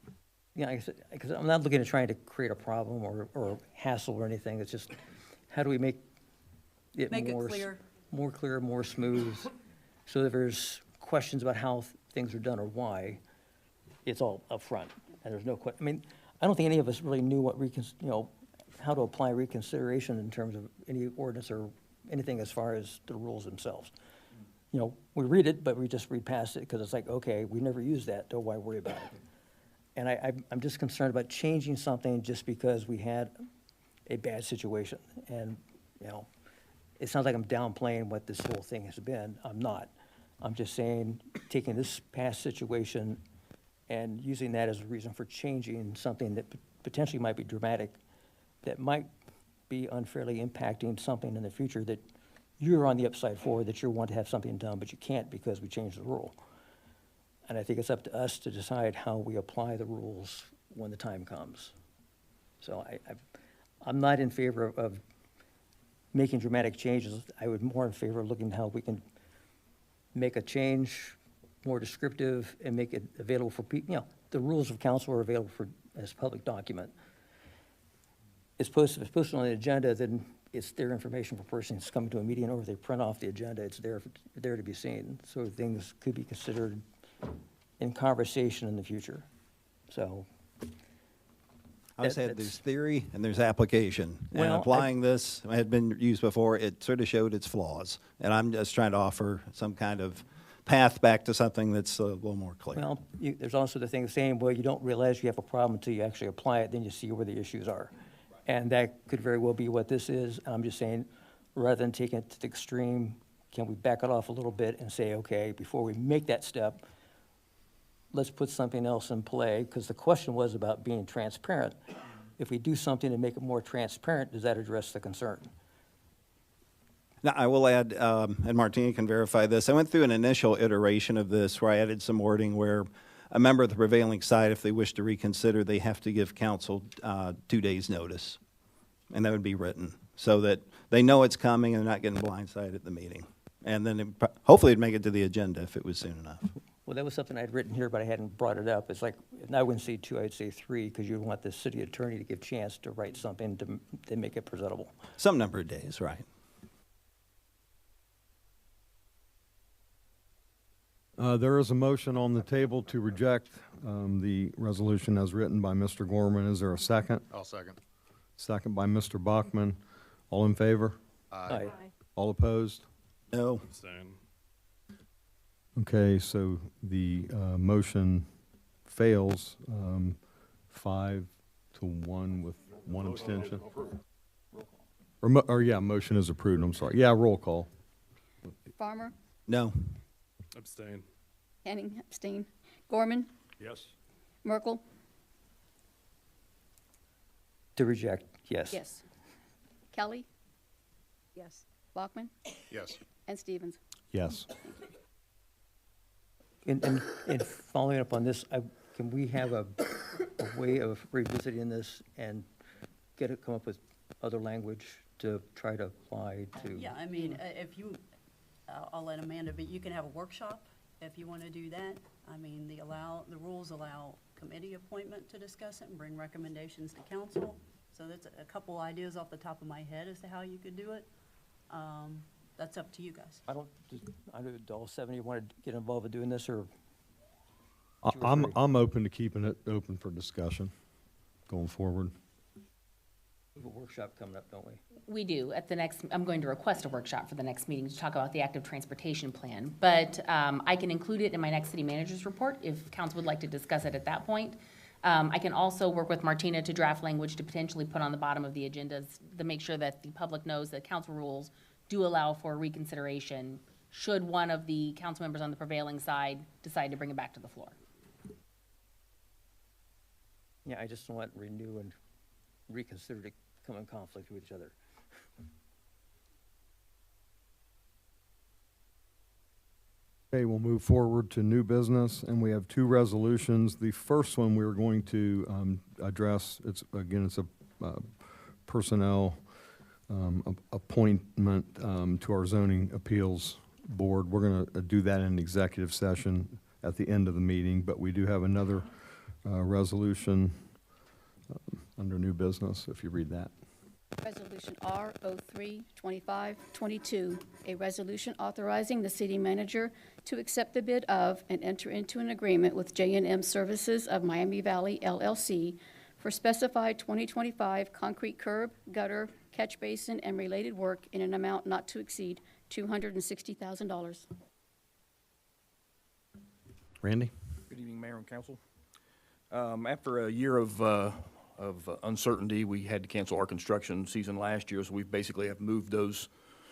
yeah, because I'm not looking at trying to create a problem or hassle or anything. It's just, how do we make it Make it more, clear. more clear, more smooth, so that there's questions about how things are done or why, it's all upfront, and there's no I mean, I don't think any of us really knew what how to apply reconsideration in terms of any ordinance or anything as far as the rules themselves. We read it, but we just read past it because it's like, okay, we never used that, so why worry about it? And I'm just concerned about changing something just because we had a bad situation. And, it sounds like I'm downplaying what this whole thing has been. I'm not. I'm just saying, taking this past situation and using that as a reason for changing something that potentially might be dramatic, that might be unfairly impacting something in the future that you're on the upside for, that you want to have something done, but you can't because we changed the rule. And I think it's up to us to decide how we apply the rules when the time comes. So I'm not in favor of making dramatic changes. I would more in favor of looking how we can make a change more descriptive and make it available for people. The rules of council are available as a public document. If it's posted on the agenda, then it's their information for persons coming to a meeting, or if they print off the agenda, it's there to be seen. So things could be considered in conversation in the future. So. I would say there's theory and there's application. And Well, applying this had been used before, it sort of showed its flaws. And I'm just trying to offer some kind of path back to something that's a little more clear. Well, there's also the thing saying, well, you don't realize you have a problem until you actually apply it, then you see where the issues are. And that could very well be what this is. I'm just saying, rather than taking it to the extreme, can we back it off a little bit and say, okay, before we make that step, let's put something else in play, because the question was about being transparent. If we do something to make it more transparent, does that address the concern? Now, I will add, and Martina can verify this, I went through an initial iteration of this where I added some wording where a member of the prevailing side, if they wish to reconsider, they have to give council 2 days' notice. And that would be written, so that they know it's coming and they're not getting blindsided at the meeting. And then hopefully it'd make it to the agenda if it was soon enough. Well, that was something I'd written here, but I hadn't brought it up. It's like, I wouldn't say 2, I'd say 3, because you'd want the city attorney to give chance to write something to make it presentable. Some number of days, right. There is a motion on the table to reject the resolution as written by Mr. Gorman. Is there a second? I'll second. Second by Mr. Bachman. All in favor? Aye. All opposed? No. Abstain. Okay, so the motion fails 5-1 with one abstention. Motion is approved, I'm sorry. Yeah, roll call. Farmer, No. Abstain. Henning, abstain. Gorman, Yes. Merkel, To reject, yes. yes. Kelly, Yes. Bachman, Yes. and Stevens. Yes. And following up on this, can we have a way of revisiting this and come up with other language to try to apply to? Yeah, I mean, if you, I'll let Amanda, but you can have a workshop if you want to do that. I mean, the rules allow committee appointment to discuss it and bring recommendations to council. So that's a couple ideas off the top of my head as to how you could do it. That's up to you guys. I don't, do all 70 want to get involved in doing this, or? I'm open to keeping it open for discussion going forward. We have a workshop coming up, don't we? We do. At the next, I'm going to request a workshop for the next meeting to talk about the active transportation plan. But I can include it in my next city manager's report if council would like to discuss it at that point. I can also work with Martina to draft language to potentially put on the bottom of the agendas to make sure that the public knows that council rules do allow for reconsideration should one of the council members on the prevailing side decide to bring it back to the floor. Yeah, I just don't want renew and reconsider to come in conflict with each other. Okay, we'll move forward to new business, and we have two resolutions. The first one we're going to address, it's a personnel appointment to our zoning appeals board. We're going to do that in executive session at the end of the meeting, but we do have another resolution under new business, if you read that. Resolution R 03-2522, a resolution authorizing the city manager to accept the bid of and enter into an agreement with J&M Services of Miami Valley LLC for specified 2025 concrete curb, gutter, catch basin, and related work in an amount not to exceed $260,000. Randy? Good evening, Mayor and Council. After a year of uncertainty, we had to cancel our construction season last year, so we basically have moved those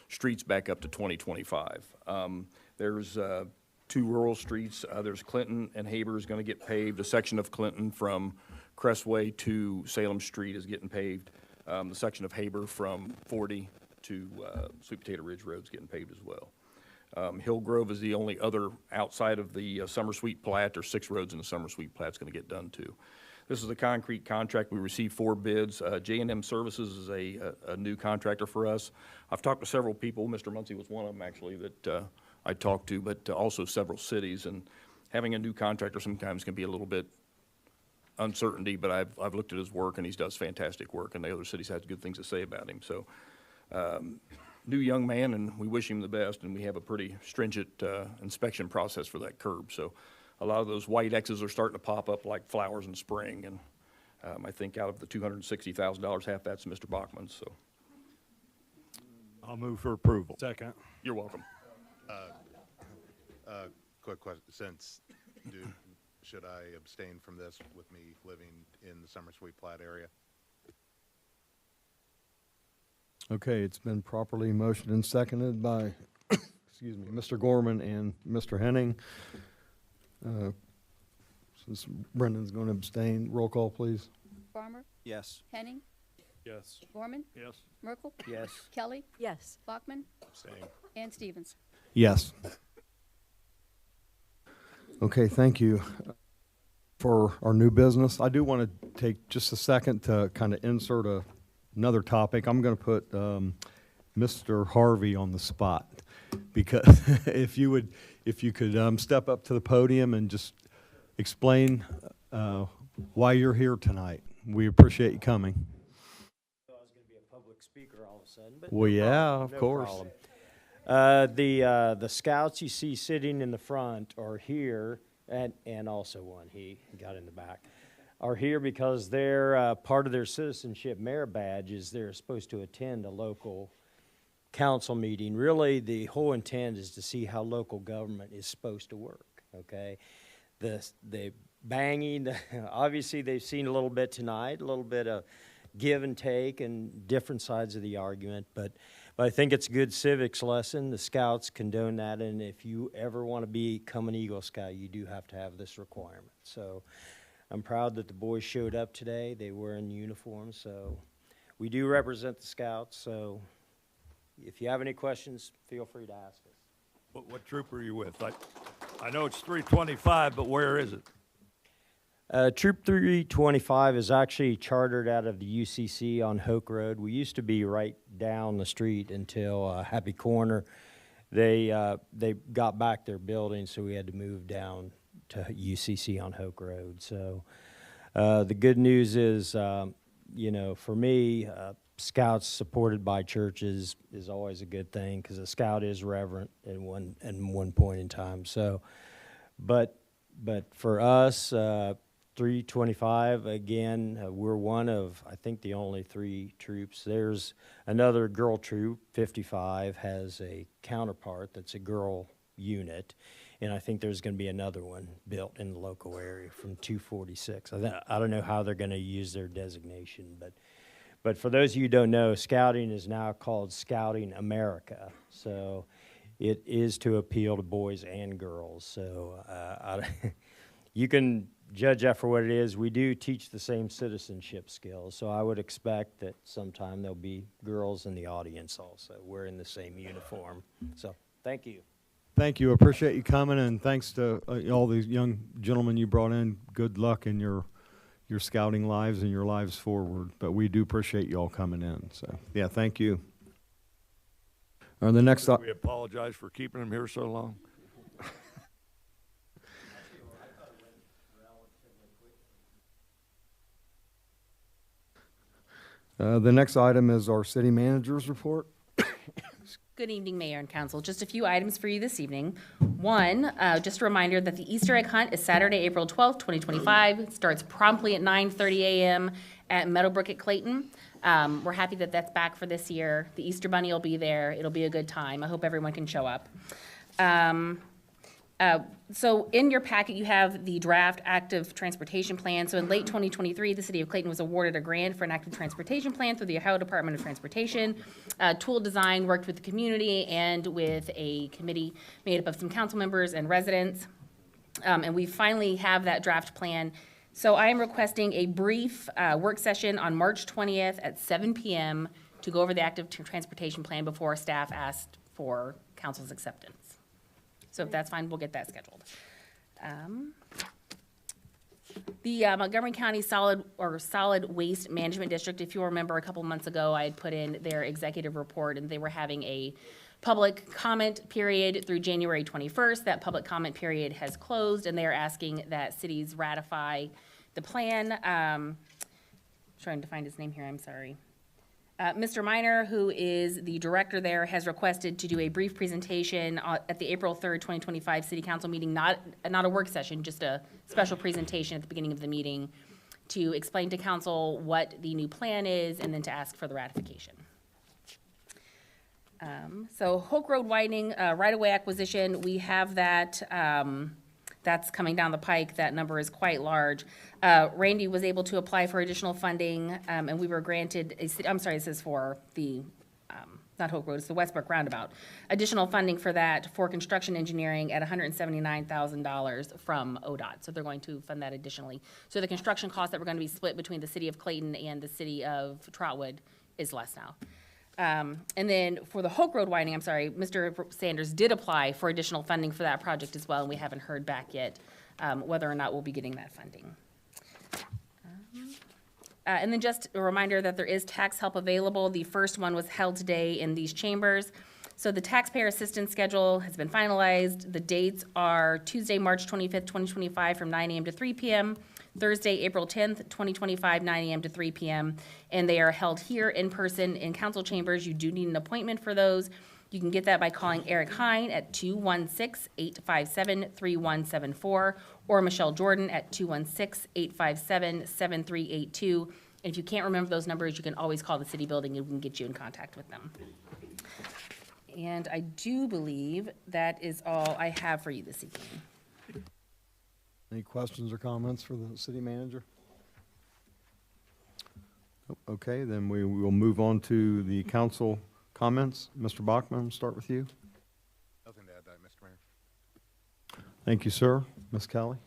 streets back up to 2025. There's two rural streets. There's Clinton and Haber is going to get paved. A section of Clinton from Crestway to Salem Street is getting paved. The section of Haber from 40 to Sweet Potato Ridge Road is getting paved as well. Hillgrove is the only other outside of the Summer Sweet Plat. There's 6 roads in the Summer Sweet Plat that's going to get done too. This is a concrete contract. We received 4 bids. J&M Services is a new contractor for us. I've talked to several people. Mr. Muncie was one of them, actually, that I talked to, but also several cities. And having a new contractor sometimes can be a little bit uncertainty, but I've looked at his work, and he does fantastic work, and the other cities have good things to say about him. So new young man, and we wish him the best, and we have a pretty stringent inspection process for that curb. So a lot of those white X's are starting to pop up like flowers in spring, and I think out of the $260,000, half that's Mr. Bachman's, so. I'll move for approval. Second. You're welcome. Quick question, should I abstain from this with me living in the Summer Sweet Plat area? Okay, it's been properly motioned and seconded by, excuse me, Mr. Gorman and Mr. Henning. Since Brendan's going to abstain, roll call, please. Farmer? Yes. Henning? Yes. Gorman? Yes. Merkel? Yes. Kelly? Yes. Bachman? Abstain. And Stevens. Yes. Okay, thank you. For our new business, I do want to take just a second to kind of insert another topic. I'm going to put Mr. Harvey on the spot, because if you could step up to the podium and just explain why you're here tonight. We appreciate you coming. I was going to be a public speaker all of a sudden, but Well, no yeah, problem, of no course. problem. The scouts you see sitting in the front are here, and also one, he got in the back, are here because they're part of their citizenship merit badge is they're supposed to attend a local council meeting. Really, the whole intent is to see how local government is supposed to work, okay? The banging, obviously they've seen a little bit tonight, a little bit of give and take and different sides of the argument, but I think it's a good civics lesson. The scouts condone that, and if you ever want to become an Eagle Scout, you do have to have this requirement. So I'm proud that the boys showed up today. They were in uniform, so we do represent the scouts, so if you have any questions, feel free to ask us. What troop are you with? I know it's 325, but where is it? Troop 325 is actually chartered out of the UCC on Hoke Road. We used to be right down the street until Happy Corner. They got back their building, so we had to move down to UCC on Hoke Road. So the good news is, you know, for me, scouts supported by churches is always a good thing, because a scout is reverent at one point in time. So, but for us, 325, again, we're one of, I think, the only 3 troops. There's another girl troop, 55, has a counterpart that's a girl unit, and I think there's going to be another one built in the local area from 246. I don't know how they're going to use their designation, but for those of you who don't know, Scouting is now called Scouting America. So it is to appeal to boys and girls. So you can judge that for what it is. We do teach the same citizenship skills, so I would expect that sometime there'll be girls in the audience also wearing the same uniform. So thank you. Thank you. Appreciate you coming, and thanks to all these young gentlemen you brought in. Good luck in your scouting lives and your lives forward. But we do appreciate you all coming in. So, yeah, thank you. The next We apologize for keeping them here so long. the next item is our city manager's report. Good evening, Mayor and Council. Just a few items for you this evening. One, just a reminder that the Easter egg hunt is Saturday, April 12th, 2025. It starts promptly at 9:30 a.m. at Meadowbrook at Clayton. We're happy that that's back for this year. The Easter Bunny will be there. It'll be a good time. I hope everyone can show up. So in your packet, you have the draft active transportation plan. So in late 2023, the city of Clayton was awarded a grant for an active transportation plan through the Ohio Department of Transportation. Tool Design worked with the community and with a committee made up of some council members and residents. And we finally have that draft plan. So I am requesting a brief work session on March 20th at 7 p.m. to go over the active transportation plan before staff asked for council's acceptance. So if that's fine, we'll get that scheduled. The Montgomery County Solid Waste Management District, if you remember a couple months ago, I had put in their executive report, and they were having a public comment period through January 21st. That public comment period has closed, and they are asking that cities ratify the plan. Trying to find his name here, I'm sorry. Mr. Minor, who is the director there, has requested to do a brief presentation at the April 3rd, 2025 City Council meeting, not a work session, just a special presentation at the beginning of the meeting to explain to council what the new plan is and then to ask for the ratification. So Hoke Road widening, right-of-way acquisition, we have that. That's coming down the pike. That number is quite large. Randy was able to apply for additional funding, and we were granted this is for the, not Hoke Road, it's the Westbrook Roundabout. Additional funding for that for construction engineering at $179,000 from ODOT. So they're going to fund that additionally. So the construction costs that were going to be split between the city of Clayton and the city of Trotwood is less now. And then for the Hoke Road widening, Mr. Sanders did apply for additional funding for that project as well, and we haven't heard back yet whether or not we'll be getting that funding. And then just a reminder that there is tax help available. The first one was held today in these chambers. So the taxpayer assistance schedule has been finalized. The dates are Tuesday, March 25th, 2025 from 9 a.m. to 3 p.m., Thursday, April 10th, 2025, 9 a.m. to 3 p.m., and they are held here in person in council chambers. You do need an appointment for those. You can get that by calling Eric Hine at 216-857-3174 or Michelle Jordan at 216-857-7382. And if you can't remember those numbers, you can always call the city building and we can get you in contact with them. And I do believe that is all I have for you this evening. Any questions or comments for the city manager? Okay, then we will move on to the council comments. Mr. Bachman, we'll start with you. Nothing to add to that, Mr. Mayor. Thank you, sir. Ms. Kelly?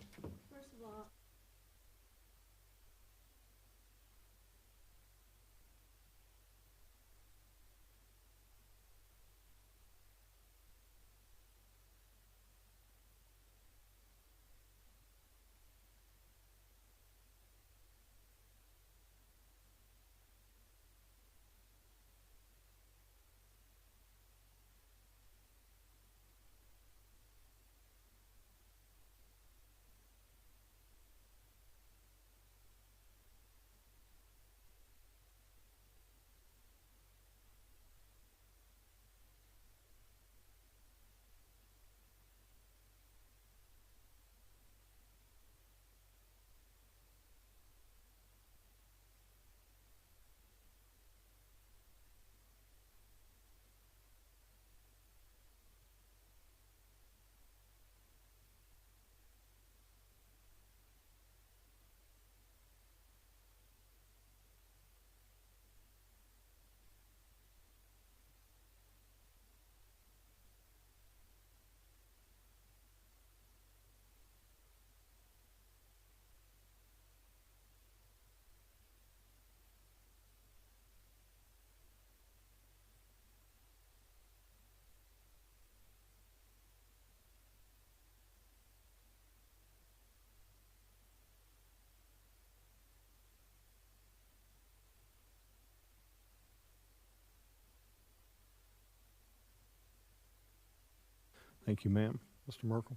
Thank you, ma'am. Mr. Merkel?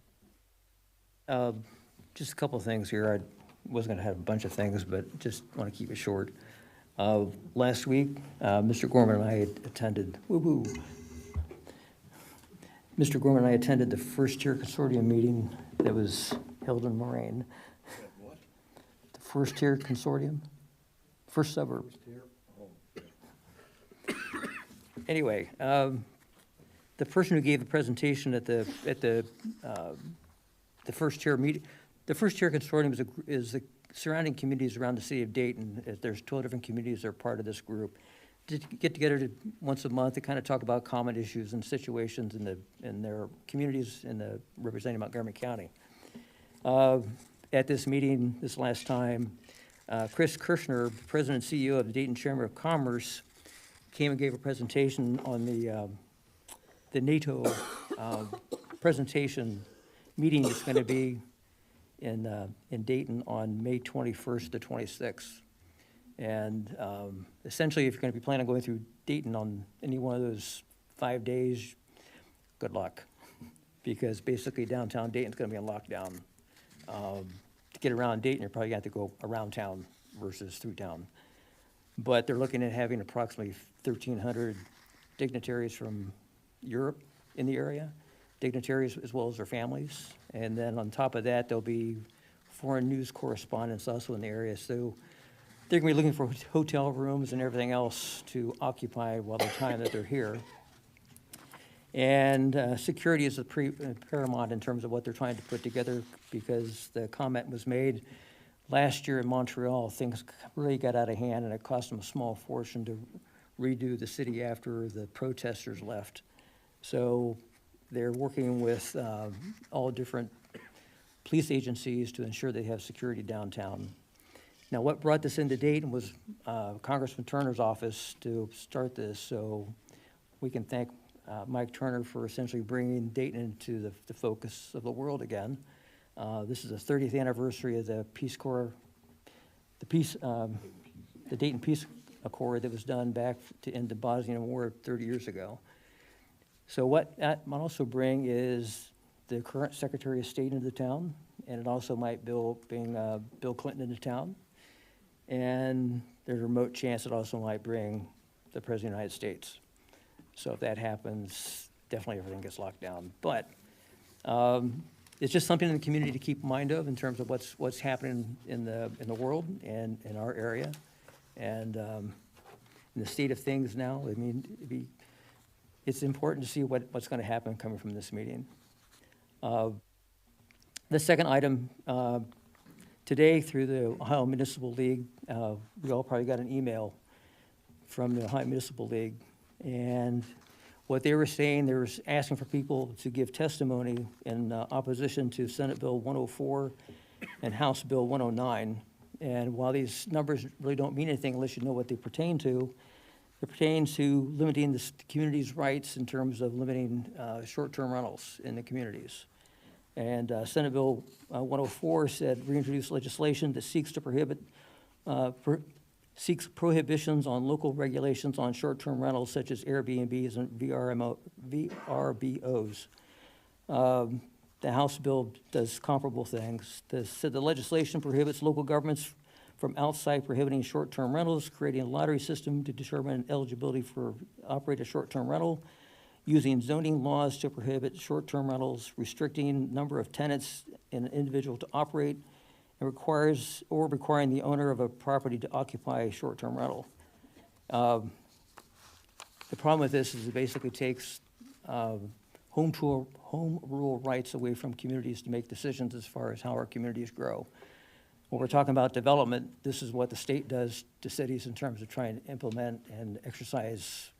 Just a couple of things here. I wasn't going to have a bunch of things, but just want to keep it short. Last week, Mr. Gorman and I had attended, woo-hoo. Mr. Gorman and I attended the First Tier Consortium meeting that was held in Moraine. What? The First Tier Consortium, first suburb. Anyway, the person who gave the presentation at the First Tier meeting, the First Tier Consortium is the surrounding communities around the city of Dayton. There's 12 different communities that are part of this group. To get together once a month to kind of talk about common issues and situations in their communities representing Montgomery County. At this meeting this last time, Chris Kirshner, President and CEO of the Dayton Chamber of Commerce, came and gave a presentation on the NATO presentation meeting that's going to be in Dayton on May 21st to 26th. And essentially, if you're going to be planning on going through Dayton on any one of those 5 days, good luck. Because basically downtown Dayton's going to be on lockdown. To get around Dayton, you're probably going to have to go around town versus through town. But they're looking at having approximately 1,300 dignitaries from Europe in the area, dignitaries as well as their families. And then on top of that, there'll be foreign news correspondents also in the area. So they're going to be looking for hotel rooms and everything else to occupy while the time that they're here. And security is paramount in terms of what they're trying to put together, because the comment was made last year in Montreal, things really got out of hand and it cost them a small fortune to redo the city after the protesters left. So they're working with all different police agencies to ensure they have security downtown. Now, what brought this into Dayton was Congressman Turner's office to start this, so we can thank Mike Turner for essentially bringing Dayton into the focus of the world again. This is the 30th anniversary of the Peace Corps, the Dayton Peace Accord that was done back to end the Bosnian War 30 years ago. So what that might also bring is the current Secretary of State into town, and it also might bring Bill Clinton into town. And there's a remote chance it also might bring the President of the United States. So if that happens, definitely everything gets locked down. But it's just something in the community to keep in mind of in terms of what's happening in the world and in our area. And in the state of things now, I mean, it's important to see what's going to happen coming from this meeting. The second item, today through the Ohio Municipal League, we all probably got an email from the Ohio Municipal League. And what they were saying, they were asking for people to give testimony in opposition to Senate Bill 104 and House Bill 109. And while these numbers really don't mean anything unless you know what they pertain to, it pertains to limiting the community's rights in terms of limiting short-term rentals in the communities. And Senate Bill 104 said reintroduce legislation that seeks to prohibit seeks prohibitions on local regulations on short-term rentals such as Airbnbs and VRBOs. The House bill does comparable things. The legislation prohibits local governments from outside prohibiting short-term rentals, creating a lottery system to determine eligibility for operate a short-term rental, using zoning laws to prohibit short-term rentals, restricting number of tenants in an individual to operate, and requiring the owner of a property to occupy a short-term rental. The problem with this is it basically takes home rule rights away from communities to make decisions as far as how our communities grow. When we're talking about development, this is what the state does to cities in terms of trying to implement and exercise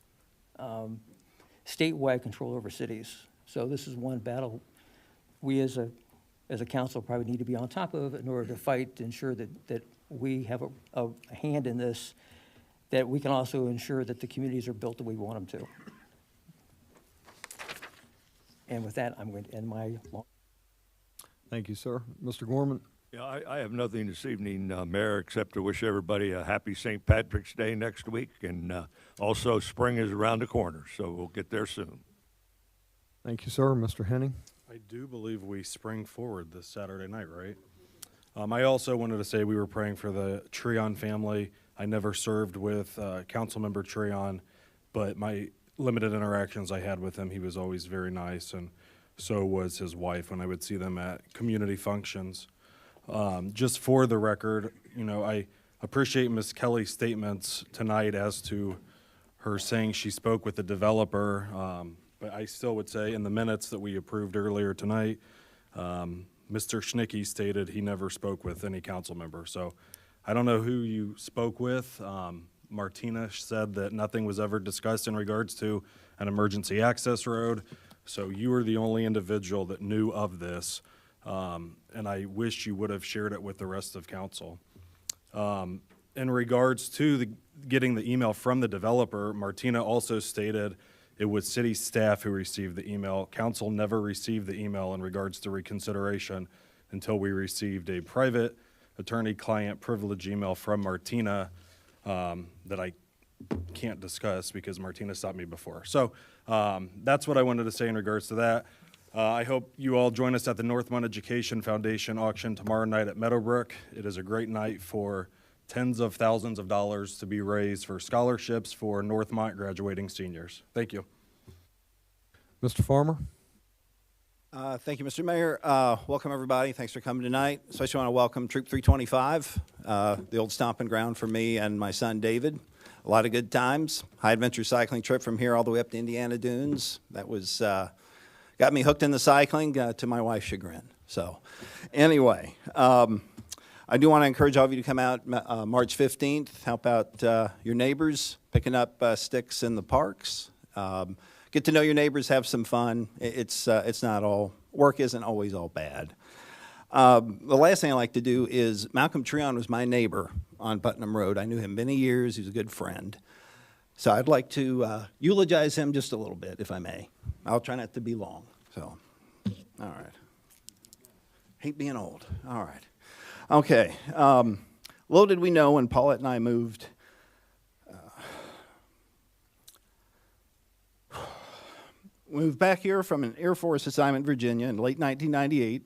statewide control over cities. So this is one battle we as a council probably need to be on top of in order to fight to ensure that we have a hand in this, that we can also ensure that the communities are built the way we want them to. And with that, I'm going to end my long. Thank you, sir. Mr. Gorman? Yeah, I have nothing this evening, Mayor, except to wish everybody a happy St. Patrick's Day next week. And also spring is around the corner, so we'll get there soon. Thank you, sir. Mr. Henning? I do believe we spring forward this Saturday night, right? I also wanted to say we were praying for the Treon family. I never served with Councilmember Treon, but my limited interactions I had with him, he was always very nice, and so was his wife when I would see them at community functions. Just for the record, I appreciate Ms. Kelly's statements tonight as to her saying she spoke with the developer, but I still would say in the minutes that we approved earlier tonight, Mr. Schnicke stated he never spoke with any council member. So I don't know who you spoke with. Martina said that nothing was ever discussed in regards to an emergency access road. So you were the only individual that knew of this. And I wish you would have shared it with the rest of council. In regards to getting the email from the developer, Martina also stated it was city staff who received the email. Council never received the email in regards to reconsideration until we received a private attorney-client privilege email from Martina that I can't discuss because Martina stopped me before. So that's what I wanted to say in regards to that. I hope you all join us at the Northmont Education Foundation auction tomorrow night at Meadowbrook. It is a great night for tens of thousands of dollars to be raised for scholarships for Northmont graduating seniors. Thank you. Mr. Farmer? Thank you, Mr. Mayor. Welcome, everybody. Thanks for coming tonight. Especially want to welcome Troop 325, the old stomping ground for me and my son, David. A lot of good times. High adventure cycling trip from here all the way up to Indiana Dunes. That was, got me hooked in the cycling to my wife's chagrin. So anyway, I do want to encourage all of you to come out March 15th, help out your neighbors, picking up sticks in the parks. Get to know your neighbors, have some fun. It's not all, work isn't always all bad. The last thing I like to do is, Malcolm Treon was my neighbor on Putnam Road. I knew him many years. He was a good friend. So I'd like to eulogize him just a little bit, if I may. I'll try not to be long. So, all right. Hate being old. All right. Okay. Little did we know when Paulette and I moved back here from an Air Force assignment in Virginia in late 1998.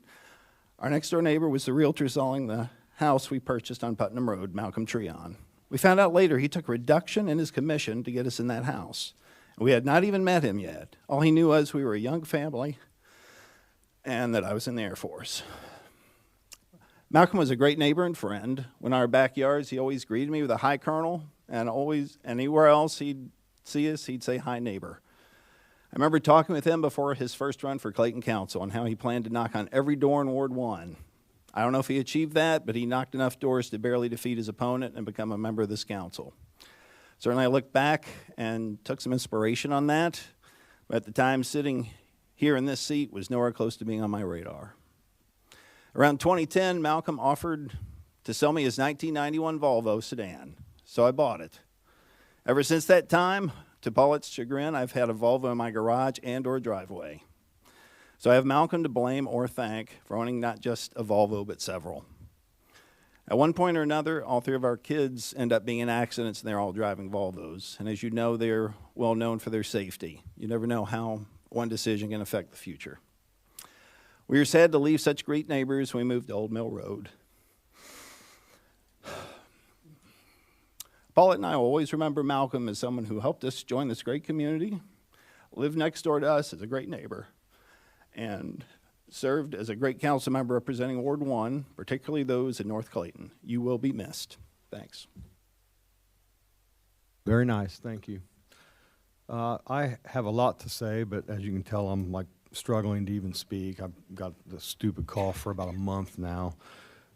Our next door neighbor was the realtor selling the house we purchased on Putnam Road, Malcolm Treon. We found out later he took a reduction in his commission to get us in that house. We had not even met him yet. All he knew was we were a young family and that I was in the Air Force. Malcolm was a great neighbor and friend. When our backyards, he always greeted me with a hi, Colonel, and always anywhere else he'd see us, he'd say hi, neighbor. I remember talking with him before his first run for Clayton Council and how he planned to knock on every door in Ward 1. I don't know if he achieved that, but he knocked enough doors to barely defeat his opponent and become a member of this council. Certainly I look back and took some inspiration on that, but at the time sitting here in this seat was nowhere close to being on my radar. Around 2010, Malcolm offered to sell me his 1991 Volvo sedan, so I bought it. Ever since that time, to Paulette's chagrin, I've had a Volvo in my garage and or driveway. So I have Malcolm to blame or thank for owning not just a Volvo, but several. At one point or another, all three of our kids end up being in accidents and they're all driving Volvos. And as you know, they're well known for their safety. You never know how one decision can affect the future. We were sad to leave such great neighbors when we moved to Old Mill Road. Paulette and I will always remember Malcolm as someone who helped us join this great community, lived next door to us as a great neighbor, and served as a great council member representing Ward 1, particularly those in North Clayton. You will be missed. Thanks. Very nice. Thank you. I have a lot to say, but as you can tell, I'm struggling to even speak. I've got this stupid cough for about a month now.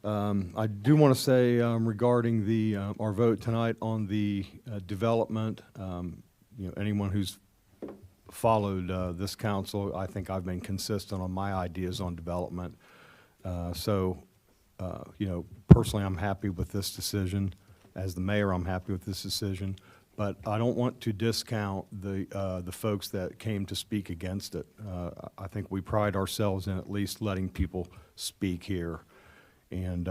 I do want to say regarding the our vote tonight on the development, anyone who's followed this council, I think I've been consistent on my ideas on development. Personally, I'm happy with this decision. As the mayor, I'm happy with this decision. But I don't want to discount the folks that came to speak against it. I think we pride ourselves in at least letting people speak here. And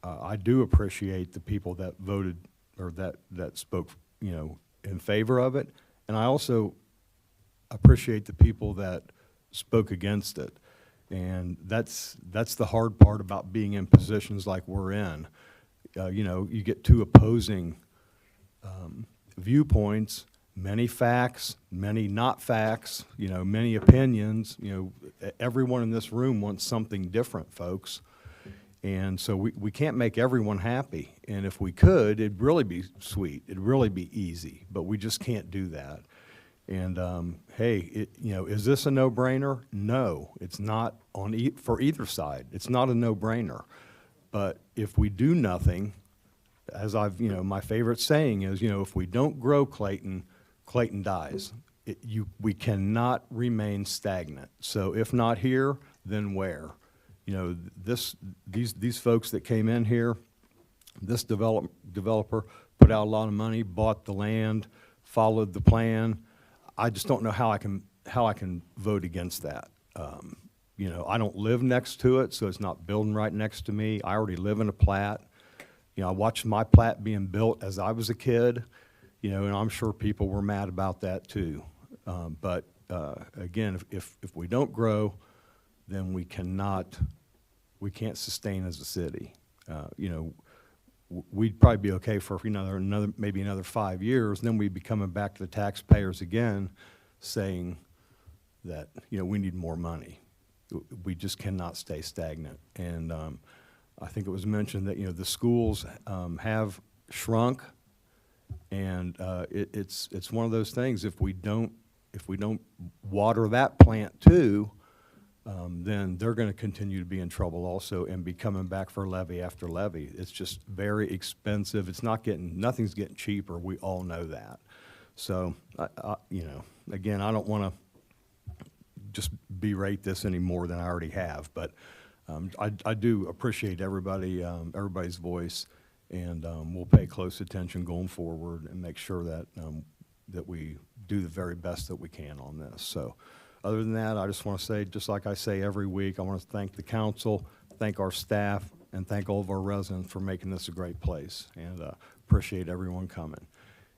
I do appreciate the people that voted or that spoke, in favor of it. And I also appreciate the people that spoke against it. And that's the hard part about being in positions like we're in. You know, you get two opposing viewpoints, many facts, many not facts, you know, many opinions. You know, everyone in this room wants something different, folks. And so we can't make everyone happy. And if we could, it'd really be sweet. It'd really be easy. But we just can't do that. And hey, you know, is this a no-brainer? No, it's not for either side. It's not a no-brainer. But if we do nothing, as you know, my favorite saying is, you know, if we don't grow Clayton, Clayton dies. We cannot remain stagnant. So if not here, then where? You know, these folks that came in here, this developer put out a lot of money, bought the land, followed the plan. I just don't know how I can vote against that. You know, I don't live next to it, so it's not building right next to me. I already live in a plat. You know, I watched my plat being built as I was a kid, you know, and I'm sure people were mad about that too. But again, if we don't grow, then we can't sustain as a city. You know, we'd probably be okay for maybe another 5 years, and then we'd be coming back to the taxpayers again, saying that, you know, we need more money. We just cannot stay stagnant. And I think it was mentioned that, you know, the schools have shrunk, and it's one of those things. If we don't water that plant too, then they're going to continue to be in trouble also and be coming back for levy after levy. It's just very expensive. Nothing's getting cheaper. We all know that. So, you know, again, I don't want to just berate this any more than I already have, but I do appreciate everybody's voice, and we'll pay close attention going forward and make sure that that we do the very best that we can on this. So. Other than that, I just want to say, just like I say every week, I want to thank the council, thank our staff, and thank all of our residents for making this a great place, and appreciate everyone coming.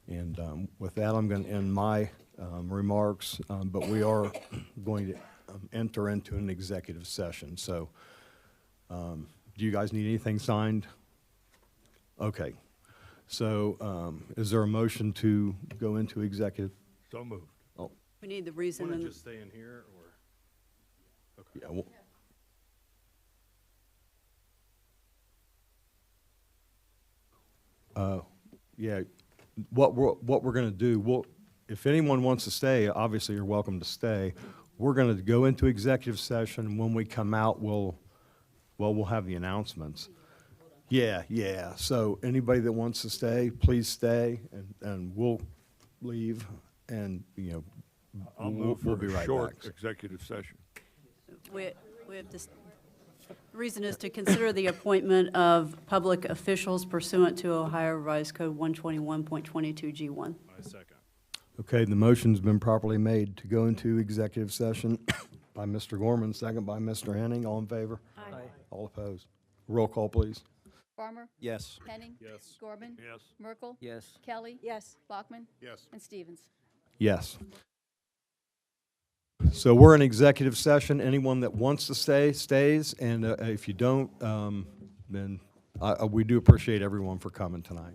And with that, I'm going to end my remarks, but we are going to enter into an executive session. So do you guys need anything signed? Okay. So is there a motion to go into executive? So moved. We need the reason. Want to just stay in here, or? Okay. Yeah. Yeah. What we're going to do, if anyone wants to stay, obviously you're welcome to stay. We're going to go into executive session. When we come out, we'll have the announcements. Yeah. So anybody that wants to stay, please stay, and we'll leave, and, you know, I'll move we'll for be a right short back. executive session. We have this, the reason is to consider the appointment of public officials pursuant to Ohio Revised Code 121.22G1. I second. Okay, the motion's been properly made to go into executive session by Mr. Gorman, second by Mr. Henning. All in favor? Aye. All opposed? Roll call, please. Farmer? Yes. Henning? Yes. Gorman? Yes. Merkel? Yes. Kelly? Yes. Bachman? Yes. And Stevens. Yes. So we're in executive session. Anyone that wants to stay, stays, and if you don't, then we do appreciate everyone for coming tonight.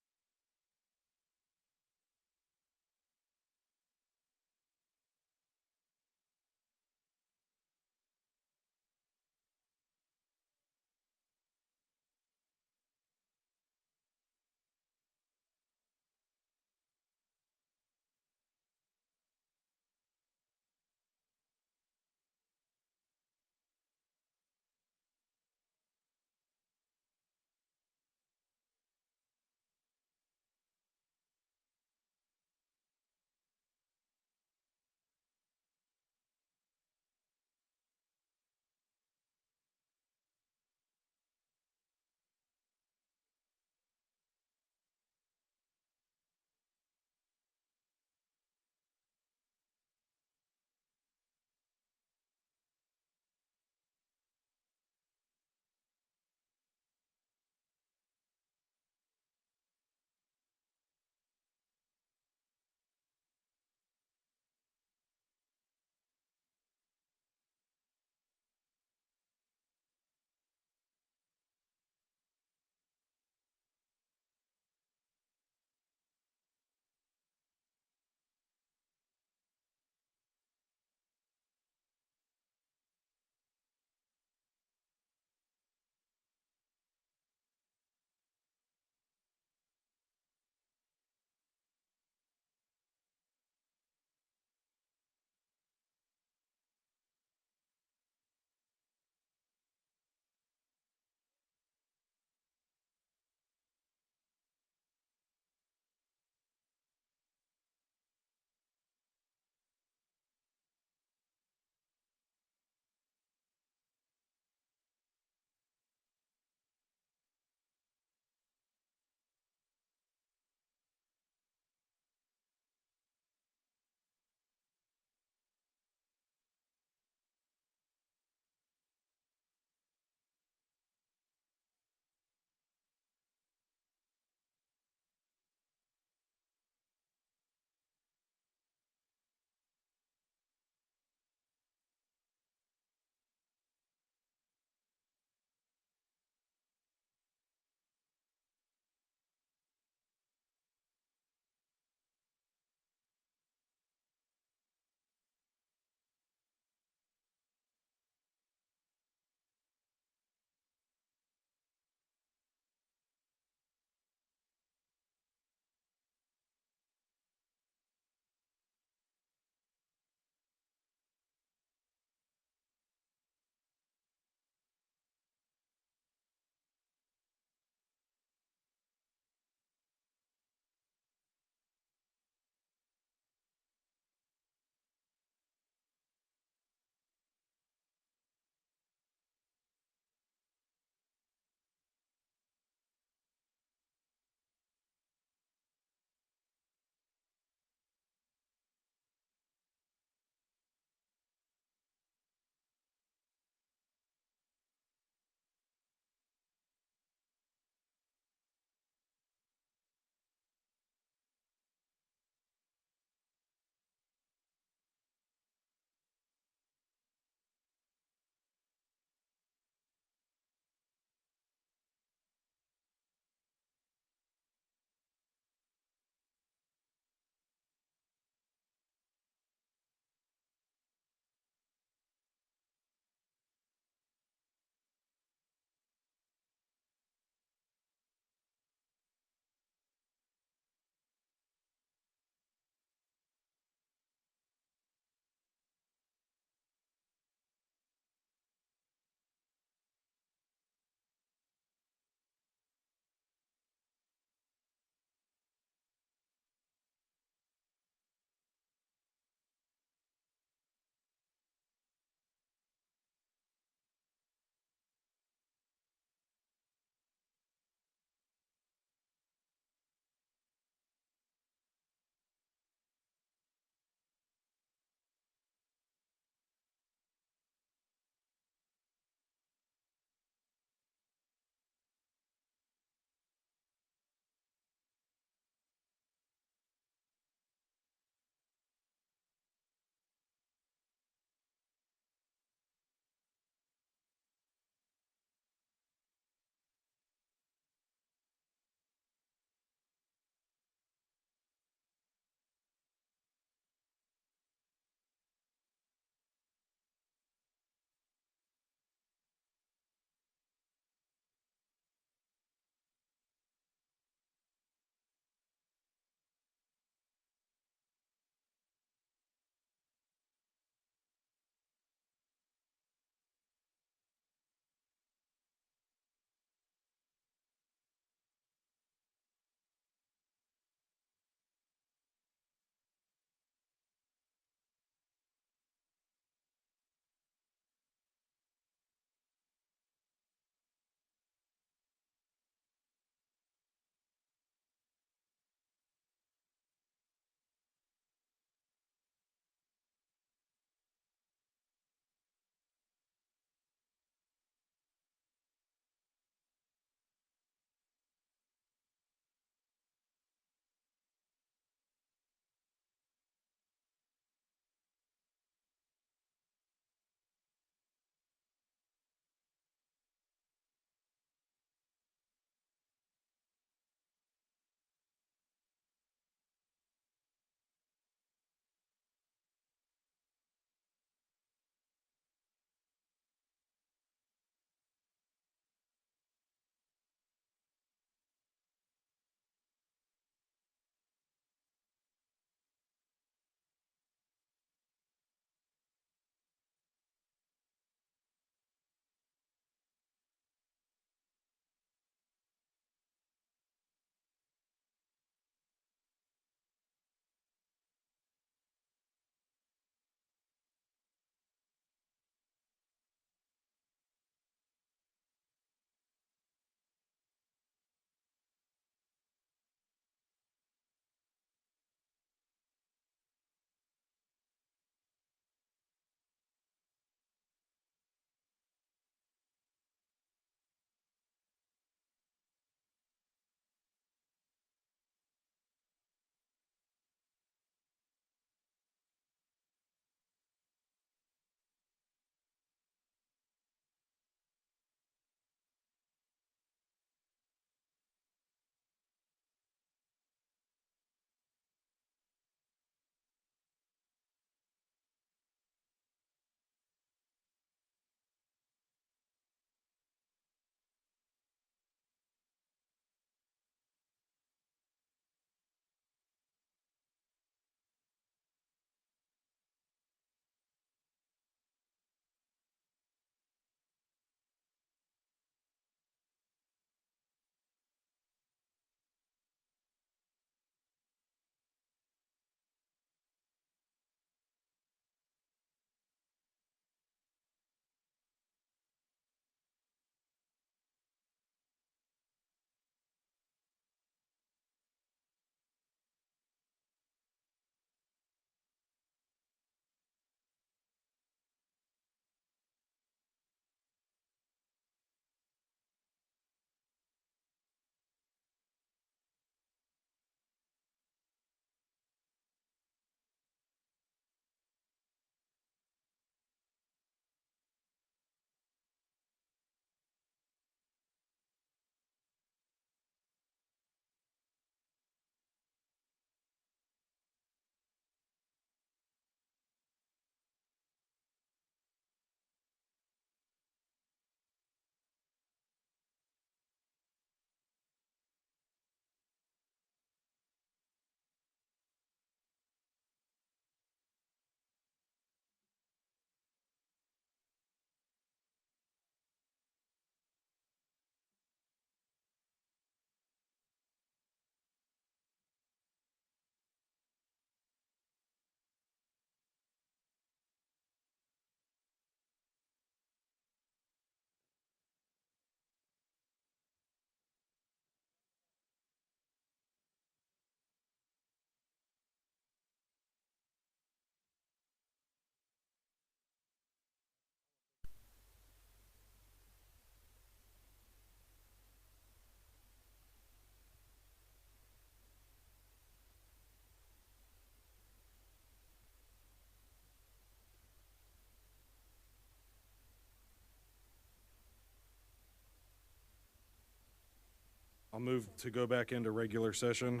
I'll move to go back into regular session.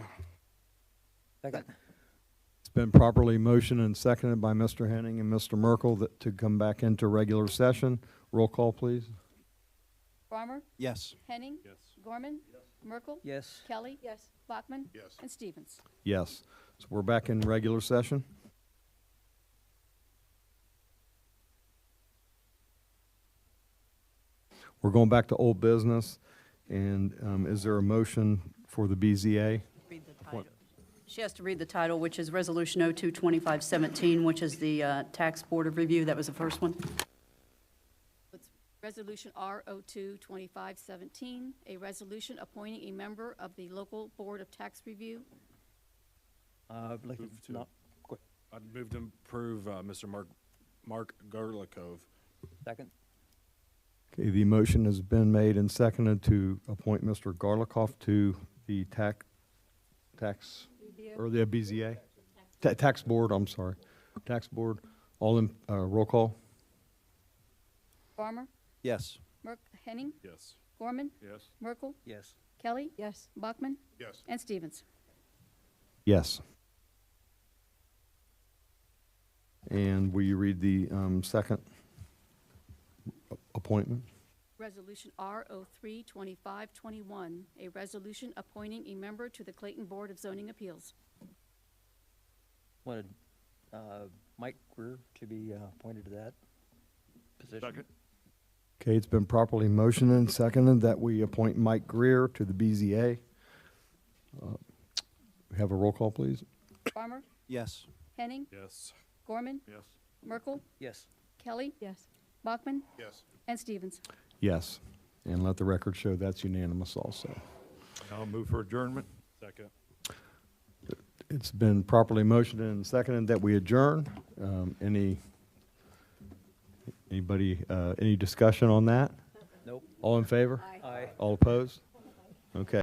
Second. It's been properly motioned and seconded by Mr. Henning and Mr. Merkel to come back into regular session. Roll call, please. Farmer? Yes. Henning? Yes. Gorman? Merkel? Yes. Kelly? Yes. Bachman? Yes. And Stevens. Yes. So we're back in regular session. We're going back to old business, and is there a motion for the BZA? Read the title. She has to read the title, which is Resolution 02-2517, which is the Tax Board of Review. That was the first one. It's Resolution R02-2517, a resolution appointing a member of the local Board of Tax Review. I'd like to Move to- not, I'd move to approve Mr. Mark Garlikov. second? Okay, the motion has been made and seconded to appoint Mr. Garlikoff to the tax, or the BZA? Tax Board, I'm sorry. Tax Board. All in, roll call? Farmer? Yes. Henning? Yes. Gorman? Yes. Merkel? Yes. Kelly? Yes. Bachman? Yes. And Stevens. Yes. And will you read the second appointment? Resolution R03-2521, a resolution appointing a member to the Clayton Board of Zoning Appeals. Wanted Mike Greer to be appointed to that position. Second. Okay, it's been properly motioned and seconded that we appoint Mike Greer to the BZA. We have a roll call, please. Farmer? Yes. Henning? Yes. Gorman? Yes. Merkel? Yes. Kelly? Yes. Bachman? Yes. And Stevens. Yes. And let the record show that's unanimous also. I'll move for adjournment. Second. It's been properly motioned and seconded that we adjourn. Any discussion on that? Nope. All in favor? Aye. All opposed? Okay.